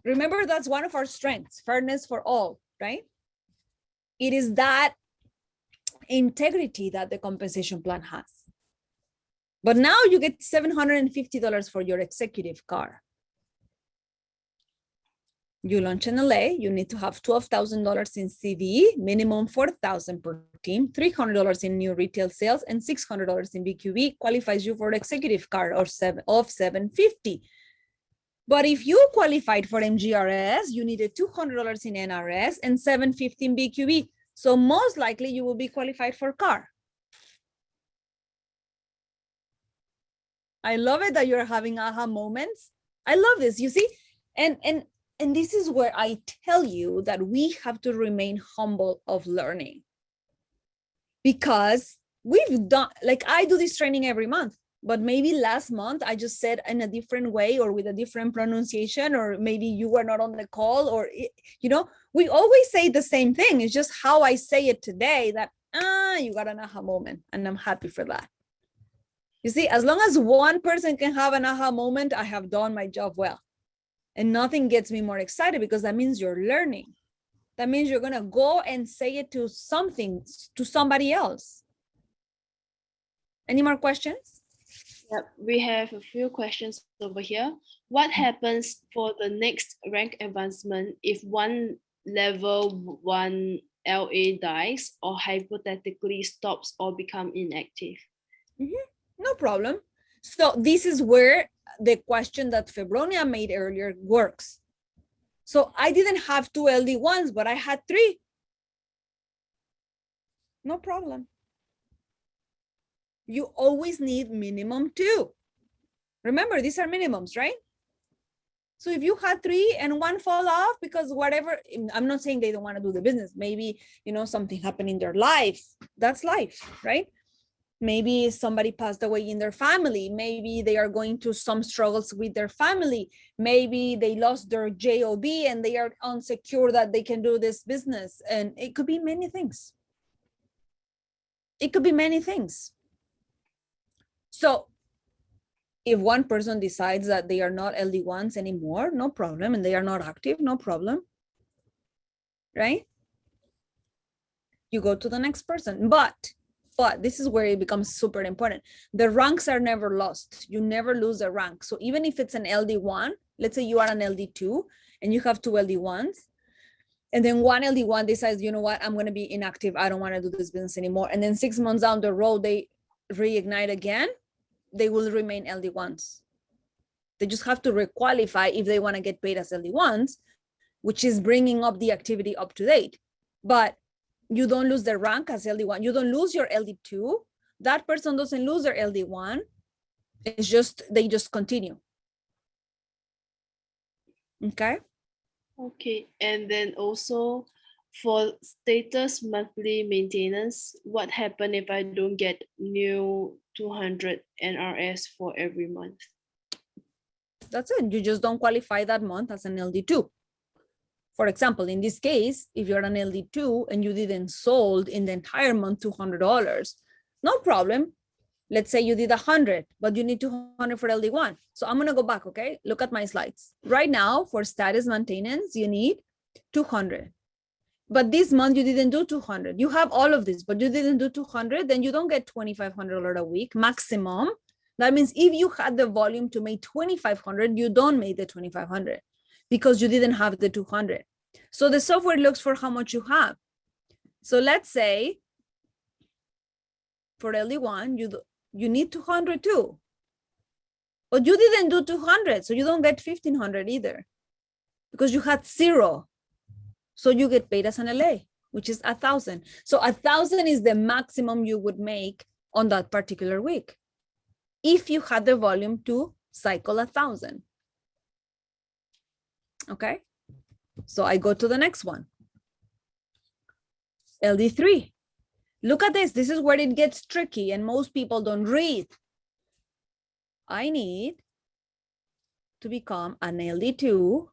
Remember, that's one of our strengths, fairness for all, right? It is that integrity that the compensation plan has. But now you get $750 for your executive car. You launch in LA, you need to have $12,000 in CV, minimum $4,000 per team, $300 in new retail sales, and $600 in BQB qualifies you for the executive car of $750. But if you qualified for MGRS, you needed $200 in NRS and $750 in BQB. So most likely you will be qualified for car. I love it that you're having aha moments. I love this, you see? And this is where I tell you that we have to remain humble of learning. Because we've done, like I do this training every month, but maybe last month I just said in a different way or with a different pronunciation, or maybe you were not on the call, or, you know, we always say the same thing. It's just how I say it today that, you got an aha moment, and I'm happy for that. You see, as long as one person can have an aha moment, I have done my job well. And nothing gets me more excited, because that means you're learning. That means you're gonna go and say it to somebody else. Any more questions? Yep, we have a few questions over here. What happens for the next rank advancement if one level 1 LA dies or hypothetically stops or become inactive? No problem. So this is where the question that Febronia made earlier works. So I didn't have 2 LD1s, but I had 3. No problem. You always need minimum 2. Remember, these are minimums, right? So if you had 3 and 1 fall off because whatever, I'm not saying they don't want to do the business. Maybe, you know, something happened in their life. That's life, right? Maybe somebody passed away in their family. Maybe they are going through some struggles with their family. Maybe they lost their job and they are unsecure that they can do this business. And it could be many things. It could be many things. So if one person decides that they are not LD1s anymore, no problem. And they are not active, no problem. Right? You go to the next person. But this is where it becomes super important. The ranks are never lost. You never lose a rank. So even if it's an LD1, let's say you are an LD2 and you have 2 LD1s, and then one LD1 decides, you know what, I'm going to be inactive. I don't want to do this business anymore. And then 6 months down the road, they reignite again. They will remain LD1s. They just have to requalify if they want to get paid as LD1s, which is bringing up the activity up to date. But you don't lose the rank as LD1. You don't lose your LD2. That person doesn't lose their LD1. It's just, they just continue. Okay. Okay, and then also for status monthly maintenance, what happens if I don't get new 200 NRS for every month? That's it. You just don't qualify that month as an LD2. For example, in this case, if you're an LD2 and you didn't sold in the entire month $200, no problem. Let's say you did 100, but you need 200 for LD1. So I'm going to go back, okay? Look at my slides. Right now, for status maintenance, you need 200. But this month, you didn't do 200. You have all of this, but you didn't do 200, then you don't get $2,500 a week maximum. That means if you had the volume to make 2,500, you don't make the 2,500 because you didn't have the 200. So the software looks for how much you have. So let's say for LD1, you need 200 too, but you didn't do 200. So you don't get 1,500 either because you had 0. So you get paid as an LA, which is 1,000. So 1,000 is the maximum you would make on that particular week if you had the volume to cycle 1,000. Okay, so I go to the next one. LD3. Look at this. This is where it gets tricky and most people don't read. I need to become an LD2,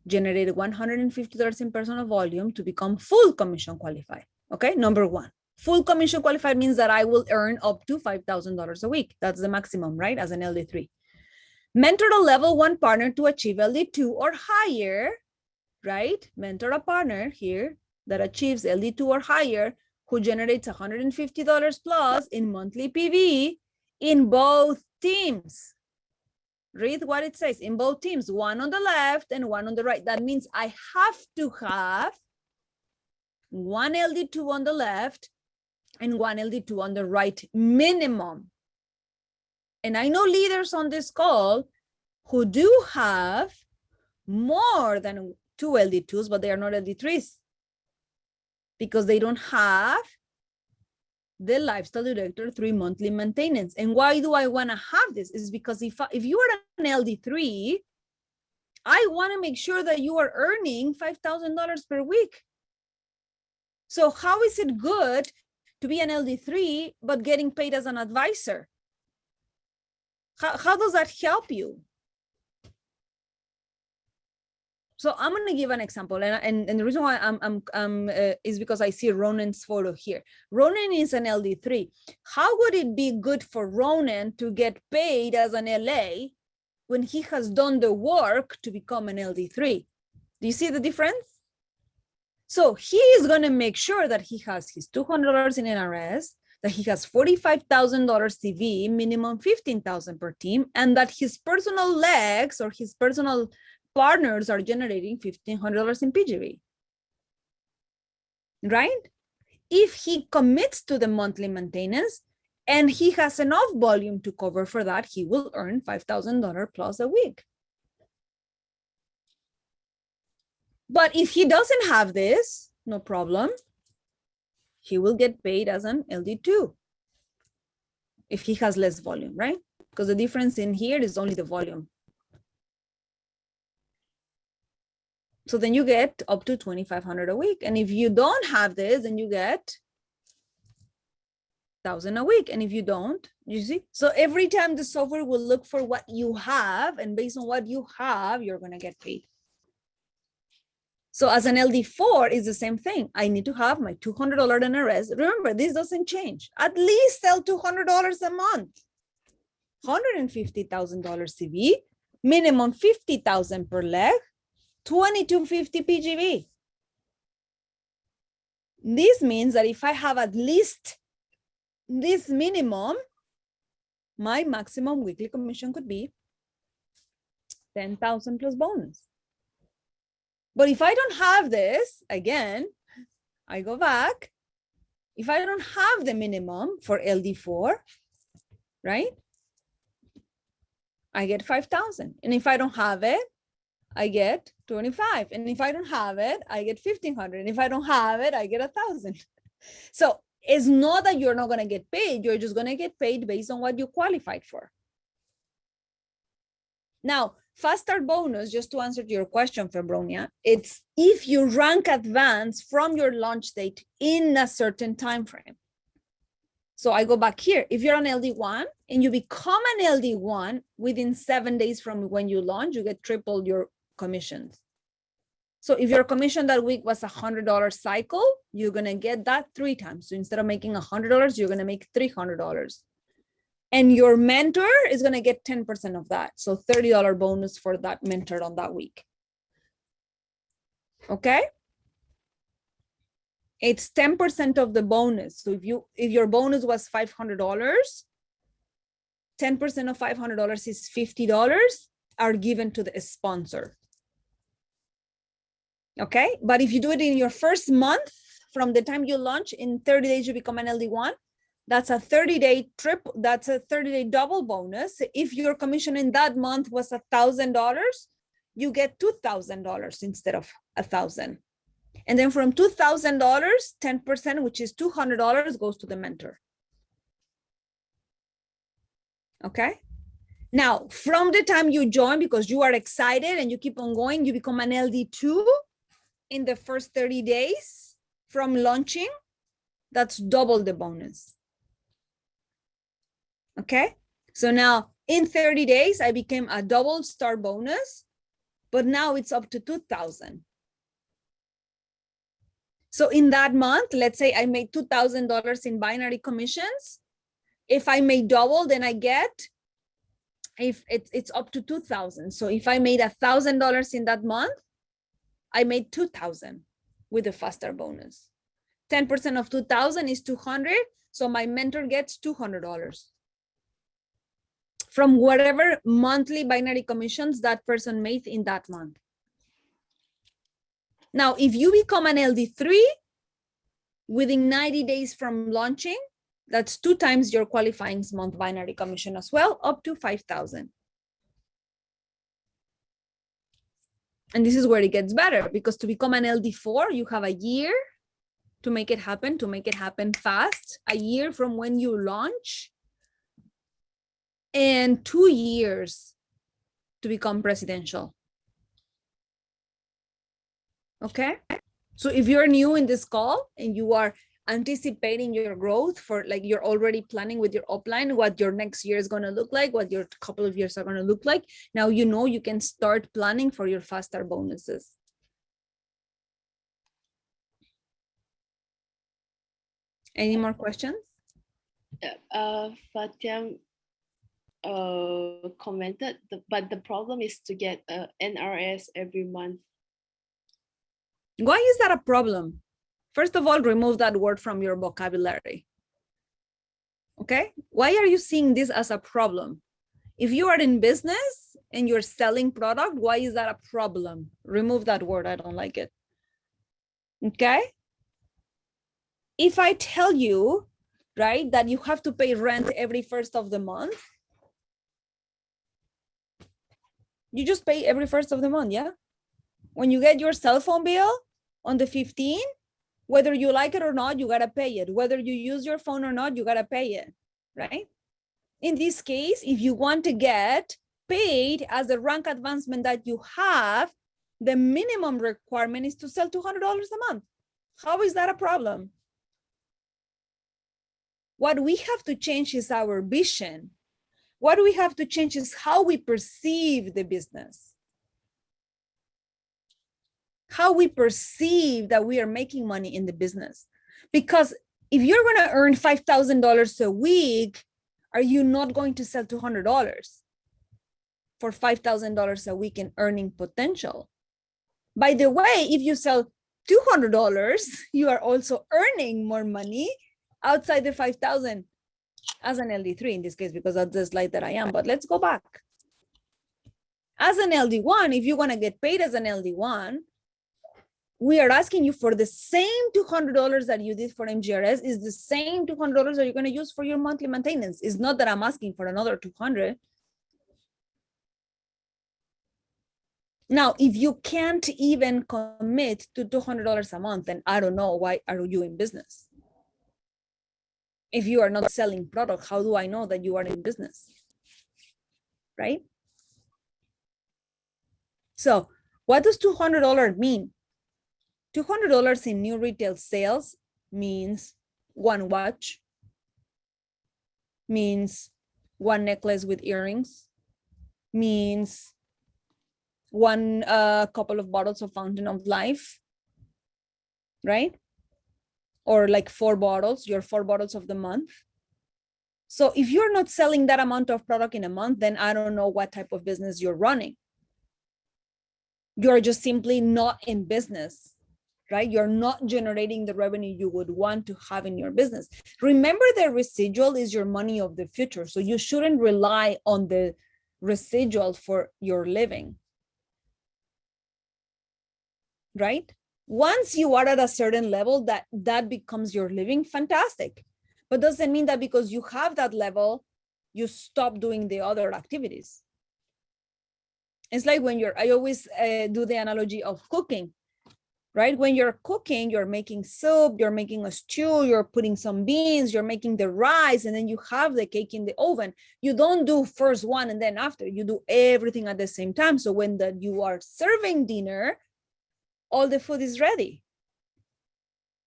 generate $150 in personal volume to become full commission qualified. Okay, number one. Full commission qualified means that I will earn up to $5,000 a week. That's the maximum, right? As an LD3. Mentor a level 1 partner to achieve LD2 or higher, right? Mentor a partner here that achieves LD2 or higher who generates $150 plus in monthly PV in both teams. Read what it says, in both teams, one on the left and one on the right. That means I have to have one LD2 on the left and one LD2 on the right minimum. And I know leaders on this call who do have more than 2 LD2s, but they are not LD3s because they don't have the lifestyle director 3 monthly maintenance. And why do I want to have this? Is because if you are an LD3, I want to make sure that you are earning $5,000 per week. So how is it good to be an LD3 but getting paid as an advisor? How does that help you? So I'm going to give an example, and the reason why I'm is because I see Ronan's photo here. Ronan is an LD3. How would it be good for Ronan to get paid as an LA when he has done the work to become an LD3? Do you see the difference? So he is going to make sure that he has his $200 in NRS, that he has $45,000 CV, minimum $15,000 per team, and that his personal legs or his personal partners are generating $1,500 in PGV, right? If he commits to the monthly maintenance and he has enough volume to cover for that, he will earn $5,000 plus a week. But if he doesn't have this, no problem. He will get paid as an LD2 if he has less volume, right? Because the difference in here is only the volume. So then you get up to $2,500 a week. And if you don't have this, then you get $1,000 a week. And if you don't, you see? So every time the software will look for what you have, and based on what you have, you're going to get paid. So as an LD4, it's the same thing. I need to have my $200 NRS. Remember, this doesn't change. At least sell $200 a month. $150,000 CV, minimum $50,000 per leg, $2,250 PGV. This means that if I have at least this minimum, my maximum weekly commission could be $10,000 plus bonus. But if I don't have this, again, I go back. If I don't have the minimum for LD4, right? I get 5,000. And if I don't have it, I get 25. And if I don't have it, I get 1,500. And if I don't have it, I get 1,000. So it's not that you're not going to get paid. You're just going to get paid based on what you qualified for. Now, fast start bonus, just to answer to your question, Febronia, it's if you rank advance from your launch date in a certain time frame. So I go back here. If you're an LD1 and you become an LD1 within 7 days from when you launch, you get triple your commissions. So if your commission that week was $100 cycle, you're going to get that 3 times. So instead of making $100, you're going to make $300. And your mentor is going to get 10% of that. So $30 bonus for that mentor on that week. Okay. It's 10% of the bonus. So if your bonus was $500, 10% of $500 is $50 are given to the sponsor. Okay. But if you do it in your first month, from the time you launch, in 30 days, you become an LD1. That's a 30-day trip. That's a 30-day double bonus. If your commission in that month was $1,000, you get $2,000 instead of $1,000. And then from $2,000, 10%, which is $200, goes to the mentor. Okay. Now, from the time you join, because you are excited and you keep on going, you become an LD2 in the first 30 days from launching. That's double the bonus. Okay, so now in 30 days, I became a double star bonus, but now it's up to 2,000. So in that month, let's say I made $2,000 in binary commissions. If I made double, then I get, if it's up to 2,000. So if I made $1,000 in that month, I made 2,000 with the faster bonus. 10% of 2,000 is 200. So my mentor gets $200 from whatever monthly binary commissions that person made in that month. Now, if you become an LD3 within 90 days from launching, that's 2 times your qualifying month binary commission as well, up to 5,000. And this is where it gets better, because to become an LD4, you have a year to make it happen fast, a year from when you launch, and 2 years to become presidential. Okay, so if you're new in this call and you are anticipating your growth, for like you're already planning with your upline what your next year is going to look like, what your couple of years are going to look like, now you know you can start planning for your faster bonuses. Any more questions? Fatiam commented, but the problem is to get NRS every month. Why is that a problem? First of all, remove that word from your vocabulary. Okay, why are you seeing this as a problem? If you are in business and you're selling product, why is that a problem? Remove that word, I don't like it. Okay, if I tell you, right, that you have to pay rent every first of the month, you just pay every first of the month, yeah? When you get your cell phone bill on the 15th, whether you like it or not, you gotta pay it. Whether you use your phone or not, you gotta pay it, right? In this case, if you want to get paid as a rank advancement that you have, the minimum requirement is to sell $200 a month. How is that a problem? What we have to change is our vision. What we have to change is how we perceive the business. How we perceive that we are making money in the business. Because if you're going to earn $5,000 a week, are you not going to sell $200 for $5,000 a week in earning potential? By the way, if you sell $200, you are also earning more money outside the 5,000 as an LD3 in this case, because that's the slide that I am. But let's go back. As an LD1, if you want to get paid as an LD1, we are asking you for the same $200 that you did for MGRS is the same $200 that you're going to use for your monthly maintenance. It's not that I'm asking for another 200. Now, if you can't even commit to $200 a month, then I don't know, why are you in business? If you are not selling product, how do I know that you are in business? Right? So what does $200 mean? $200 in new retail sales means one watch, means one necklace with earrings, means one couple of bottles of Fountain of Life, right? Or like 4 bottles, your 4 bottles of the month. So if you're not selling that amount of product in a month, then I don't know what type of business you're running. You're just simply not in business, right? You're not generating the revenue you would want to have in your business. Remember, the residual is your money of the future. So you shouldn't rely on the residual for your living, right? Once you are at a certain level that becomes your living, fantastic. But doesn't mean that because you have that level, you stop doing the other activities. It's like when I always do the analogy of cooking. right? When you're cooking, you're making soup, you're making a stew, you're putting some beans, you're making the rice, and then you have the cake in the oven. You don't do first one and then after, you do everything at the same time. So when you are serving dinner, all the food is ready.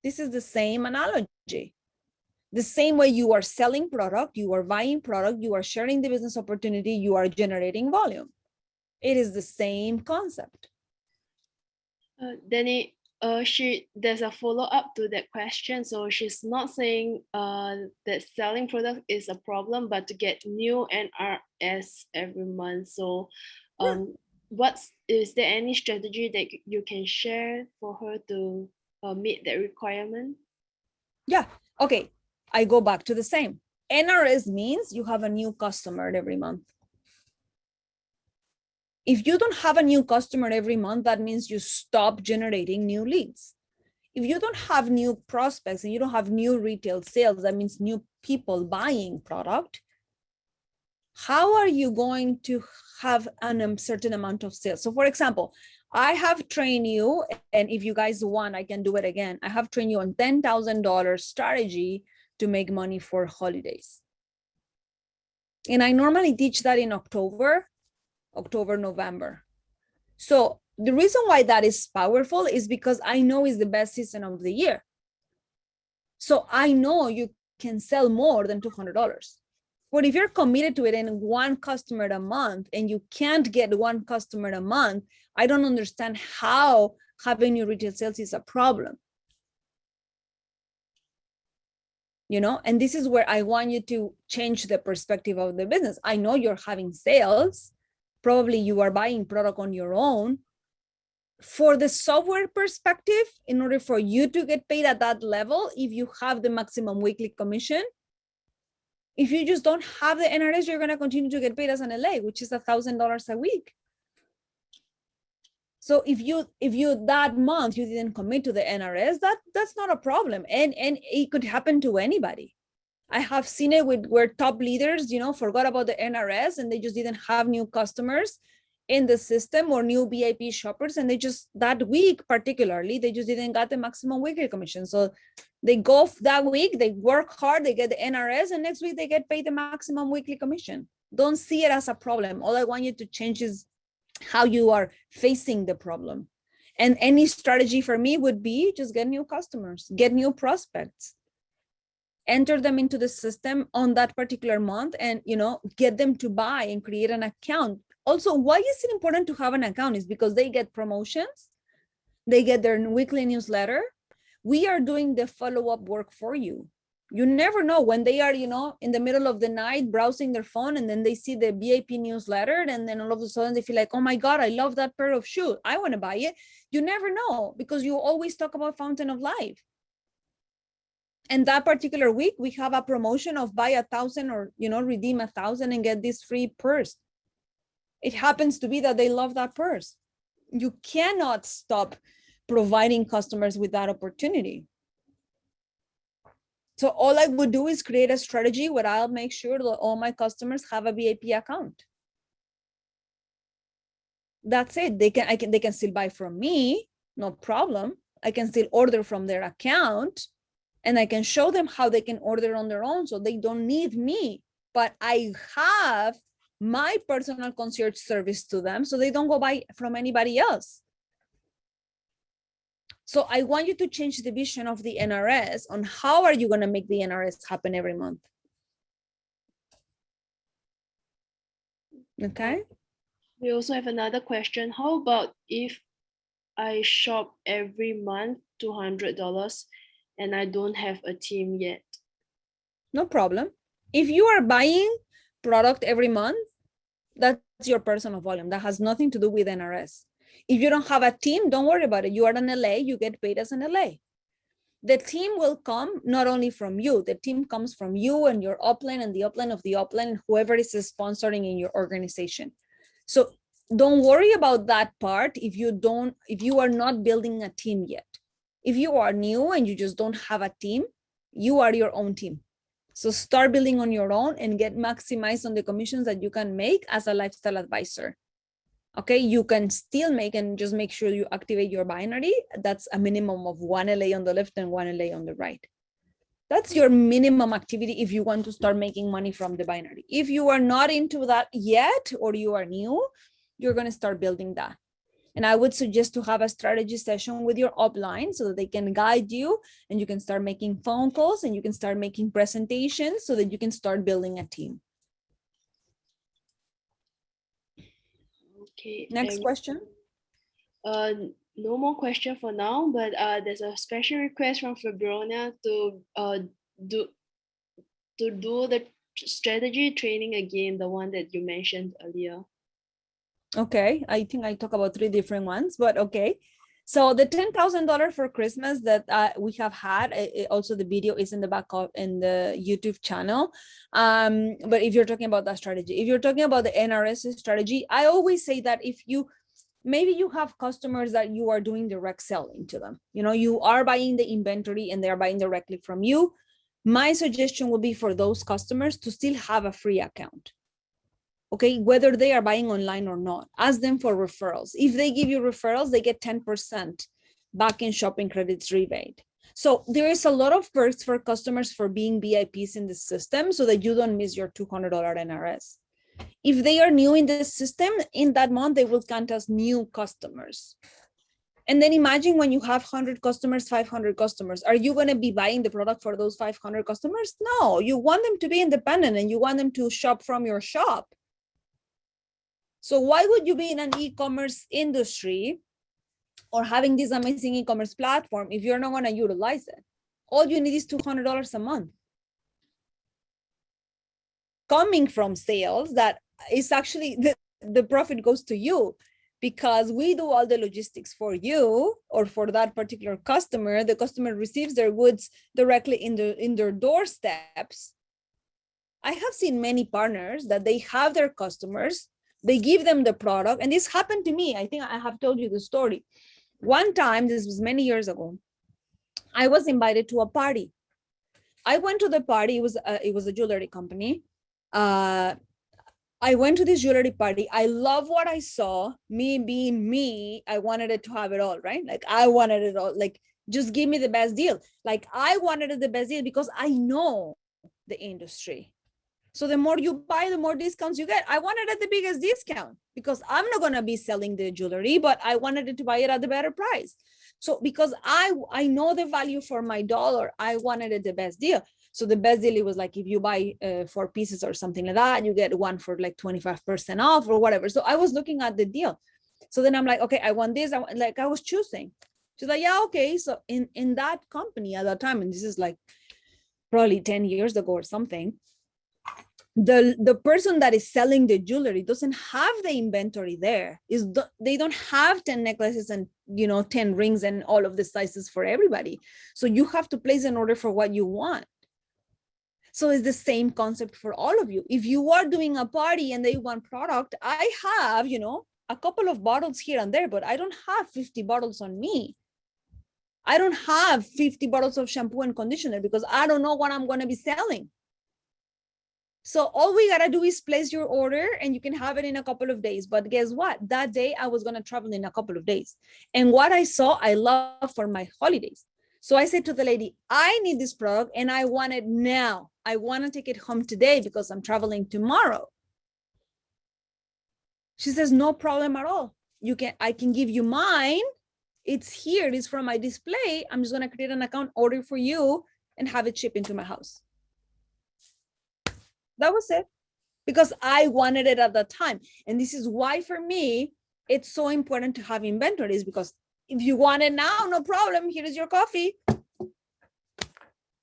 This is the same analogy. The same way you are selling product, you are buying product, you are sharing the business opportunity, you are generating volume. It is the same concept. Danny, there's a follow-up to that question. So she's not saying that selling product is a problem, but to get new NRS every month. So is there any strategy that you can share for her to meet that requirement? Yeah, okay, I go back to the same. NRS means you have a new customer every month. If you don't have a new customer every month, that means you stop generating new leads. If you don't have new prospects and you don't have new retail sales, that means new people buying product. How are you going to have a certain amount of sales? So for example, I have trained you, and if you guys want, I can do it again. I have trained you on $10,000 strategy to make money for holidays. And I normally teach that in October, November. So the reason why that is powerful is because I know it's the best season of the year. So I know you can sell more than $200. But if you're committed to it in one customer a month and you can't get one customer a month, I don't understand how having new retail sales is a problem. You know, and this is where I want you to change the perspective of the business. I know you're having sales. Probably you are buying product on your own. For the software perspective, in order for you to get paid at that level, if you have the maximum weekly commission, if you just don't have the NRS, you're going to continue to get paid as an LA, which is $1,000 a week. So if you that month you didn't commit to the NRS, that's not a problem, and it could happen to anybody. I have seen it where top leaders, you know, forgot about the NRS and they just didn't have new customers in the system or new VIP shoppers, and they just that week particularly they just didn't get the maximum weekly commission. So they go that week, they work hard, they get the NRS, and next week they get paid the maximum weekly commission. Don't see it as a problem. All I want you to change is how you are facing the problem. And any strategy for me would be just get new customers, get new prospects, enter them into the system on that particular month, and you know, get them to buy and create an account. Also, why is it important to have an account is because they get promotions, they get their weekly newsletter. We are doing the follow-up work for you. You never know when they are, you know, in the middle of the night browsing their phone, and then they see the VIP newsletter, and then all of a sudden they feel like, oh my God, I love that pair of shoes, I want to buy it. You never know, because you always talk about Fountain of Life. And that particular week, we have a promotion of buy 1,000 or, you know, redeem 1,000 and get this free purse. It happens to be that they love that purse. You cannot stop providing customers with that opportunity. So all I would do is create a strategy where I'll make sure that all my customers have a VIP account. That's it. They can still buy from me, no problem. I can still order from their account, and I can show them how they can order on their own, so they don't need me. But I have my personal concierge service to them, so they don't go buy from anybody else. So I want you to change the vision of the NRS on how are you going to make the NRS happen every month. Okay. We also have another question. How about if I shop every month $200 and I don't have a team yet? No problem. If you are buying product every month, that's your personal volume. That has nothing to do with NRS. If you don't have a team, don't worry about it. You are an LA, you get paid as an LA. The team will come not only from you, the team comes from you and your upline and the upline of the upline, whoever is sponsoring in your organization. So don't worry about that part if you are not building a team yet. If you are new and you just don't have a team, you are your own team. So start building on your own and get maximized on the commissions that you can make as a lifestyle advisor. Okay, you can still make, and just make sure you activate your binary. That's a minimum of 1 LA on the left and 1 LA on the right. That's your minimum activity if you want to start making money from the binary. If you are not into that yet, or you are new, you're going to start building that. And I would suggest to have a strategy session with your upline so that they can guide you, and you can start making phone calls, and you can start making presentations so that you can start building a team. Okay. Next question. No more question for now, but there's a special request from Fabronia to do the strategy training again, the one that you mentioned earlier. Okay, I think I talk about 3 different ones, but okay. So the $10,000 for Christmas that we have had, also the video is in the back of in the YouTube channel. But if you're talking about that strategy, if you're talking about the NRS strategy, I always say that if you, maybe you have customers that you are doing direct selling to them, you know, you are buying the inventory and they're buying directly from you. My suggestion would be for those customers to still have a free account. Okay, whether they are buying online or not, ask them for referrals. If they give you referrals, they get 10% back in shopping credits rebate. So there is a lot of perks for customers for being VIPs in the system so that you don't miss your $200 NRS. If they are new in the system, in that month, they will count as new customers. And then imagine when you have 100 customers, 500 customers, are you going to be buying the product for those 500 customers? No, you want them to be independent and you want them to shop from your shop. So why would you be in an e-commerce industry or having this amazing e-commerce platform if you're not going to utilize it? All you need is $200 a month coming from sales. That is actually the profit goes to you, because we do all the logistics for you or for that particular customer. The customer receives their goods directly in their doorsteps. I have seen many partners that they have their customers, they give them the product, and this happened to me. I think I have told you the story. One time, this was many years ago, I was invited to a party. I went to the party. It was a jewelry company. I went to this jewelry party. I love what I saw. Me being me, I wanted it to have it all, right? Like I wanted it all. Like just give me the best deal. Like I wanted it the best deal because I know the industry. So the more you buy, the more discounts you get. I wanted at the biggest discount because I'm not going to be selling the jewelry, but I wanted it to buy it at the better price. So because I know the value for my dollar, I wanted it the best deal. So the best deal, it was like if you buy 4 pieces or something like that, you get one for like 25% off or whatever. So I was looking at the deal. So then I'm like, okay, I want this. I was choosing. She's like, yeah, okay. So in that company at that time, and this is like probably 10 years ago or something, the person that is selling the jewelry doesn't have the inventory there. They don't have 10 necklaces and 10 rings and all of the sizes for everybody. So you have to place an order for what you want. So it's the same concept for all of you. If you are doing a party and they want product, I have, a couple of bottles here and there, but I don't have 50 bottles on me. I don't have 50 bottles of shampoo and conditioner because I don't know what I'm going to be selling. So all we got to do is place your order and you can have it in a couple of days. But guess what? That day I was going to travel in a couple of days. And what I saw, I love for my holidays. So I said to the lady, I need this product and I want it now. I want to take it home today because I'm traveling tomorrow. She says, no problem at all. I can give you mine. It's here. It's from my display. I'm just going to create an account, order for you, and have it shipped into my house. That was it, because I wanted it at that time. And this is why for me, it's so important to have inventories, because if you want it now, no problem. Here is your coffee.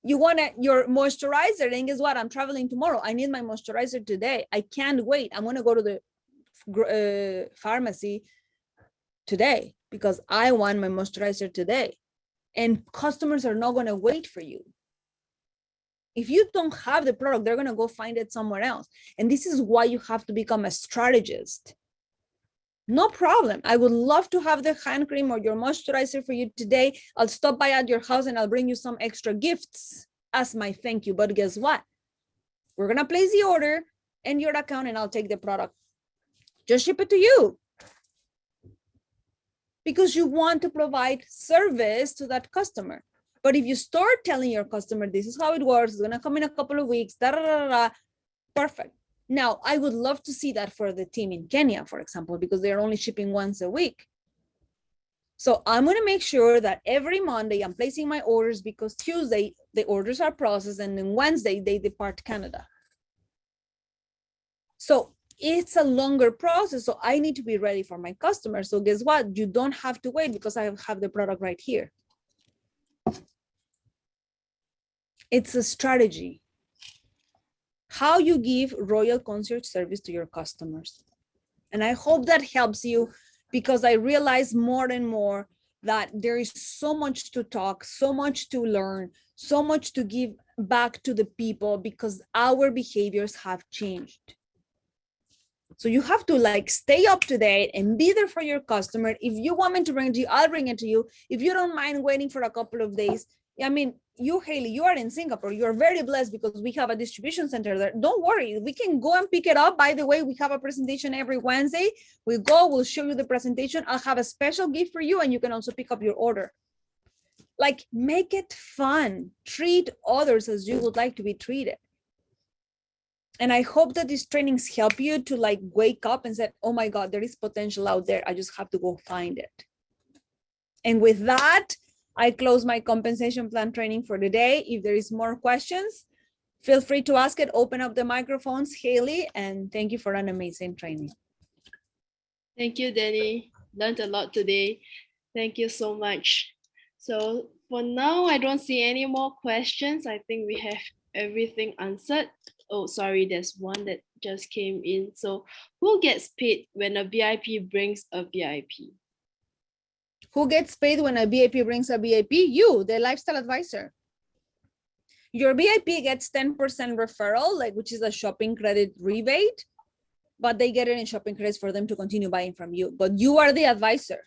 You want your moisturizer, and guess what? I'm traveling tomorrow. I need my moisturizer today. I can't wait. I'm going to go to the pharmacy today because I want my moisturizer today. And customers are not going to wait for you. If you don't have the product, they're going to go find it somewhere else. And this is why you have to become a strategist. No problem. I would love to have the hand cream or your moisturizer for you today. I'll stop by at your house and I'll bring you some extra gifts as my thank you. But guess what? We're going to place the order in your account and I'll take the product. Just ship it to you. because you want to provide service to that customer. But if you start telling your customer, this is how it works, it's gonna come in a couple of weeks, da, da, da, da, perfect. Now, I would love to see that for the team in Kenya, for example, because they're only shipping once a week. So I'm gonna make sure that every Monday I'm placing my orders, because Tuesday the orders are processed and then Wednesday they depart to Canada. So it's a longer process. So I need to be ready for my customers. So guess what? You don't have to wait because I have the product right here. It's a strategy. How you give royal concierge service to your customers. And I hope that helps you, because I realize more and more that there is so much to talk, so much to learn, so much to give back to the people, because our behaviors have changed. So you have to like stay up to date and be there for your customer. If you want me to bring it to you, I'll bring it to you. If you don't mind waiting for a couple of days, I mean, you, Haley, you are in Singapore. You're very blessed because we have a distribution center there. Don't worry, we can go and pick it up. By the way, we have a presentation every Wednesday. We go, we'll show you the presentation. I'll have a special gift for you, and you can also pick up your order. Like, make it fun. Treat others as you would like to be treated. And I hope that these trainings help you to like wake up and say, oh my God, there is potential out there. I just have to go find it. And with that, I close my compensation plan training for today. If there is more questions, feel free to ask it. Open up the microphones, Haley, and thank you for an amazing training. Thank you, Danny. Learned a lot today. Thank you so much. So for now, I don't see any more questions. I think we have everything answered. Oh, sorry, there's one that just came in. So who gets paid when a VIP brings a VIP? Who gets paid when a VIP brings a VIP? You, the lifestyle advisor. Your VIP gets 10% referral, like, which is a shopping credit rebate, but they get it in shopping credits for them to continue buying from you. But you are the advisor.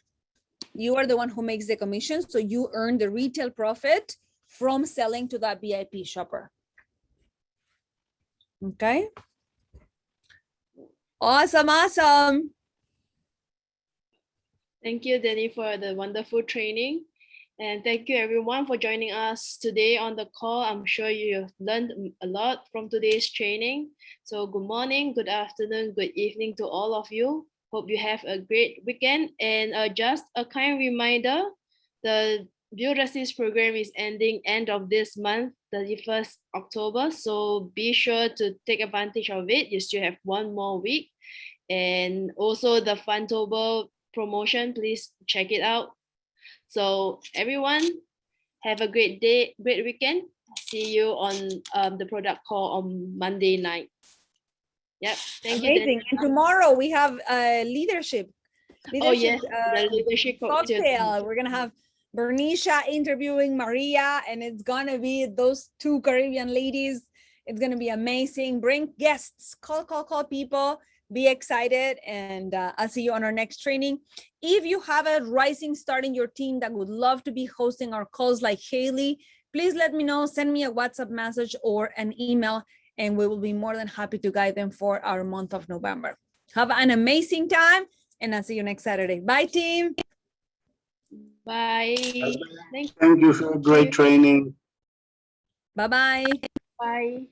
You are the one who makes the commission. So you earn the retail profit from selling to that VIP shopper. Okay. Awesome, awesome. Thank you, Danny, for the wonderful training. And thank you everyone for joining us today on the call. I'm sure you have learned a lot from today's training. So good morning, good afternoon, good evening to all of you. Hope you have a great weekend. And just a kind reminder, the Build Resist program is ending end of this month, 31st October. So be sure to take advantage of it. You still have one more week. And also the Funtober promotion, please check it out. So everyone, have a great day, great weekend. See you on the product call on Monday night. Yep, thank you. Amazing. And tomorrow we have leadership. Oh yes, the leadership cocktail. We're gonna have Bernicia interviewing Maria, and it's gonna be those two Caribbean ladies. It's gonna be amazing. Bring guests, call people. Be excited, and I'll see you on our next training. If you have a rising star in your team that would love to be hosting our calls like Haley, please let me know. Send me a WhatsApp message or an email, and we will be more than happy to guide them for our month of November. Have an amazing time, and I'll see you next Saturday. Bye, team. Bye. Thank you for a great training. Bye-bye. Bye.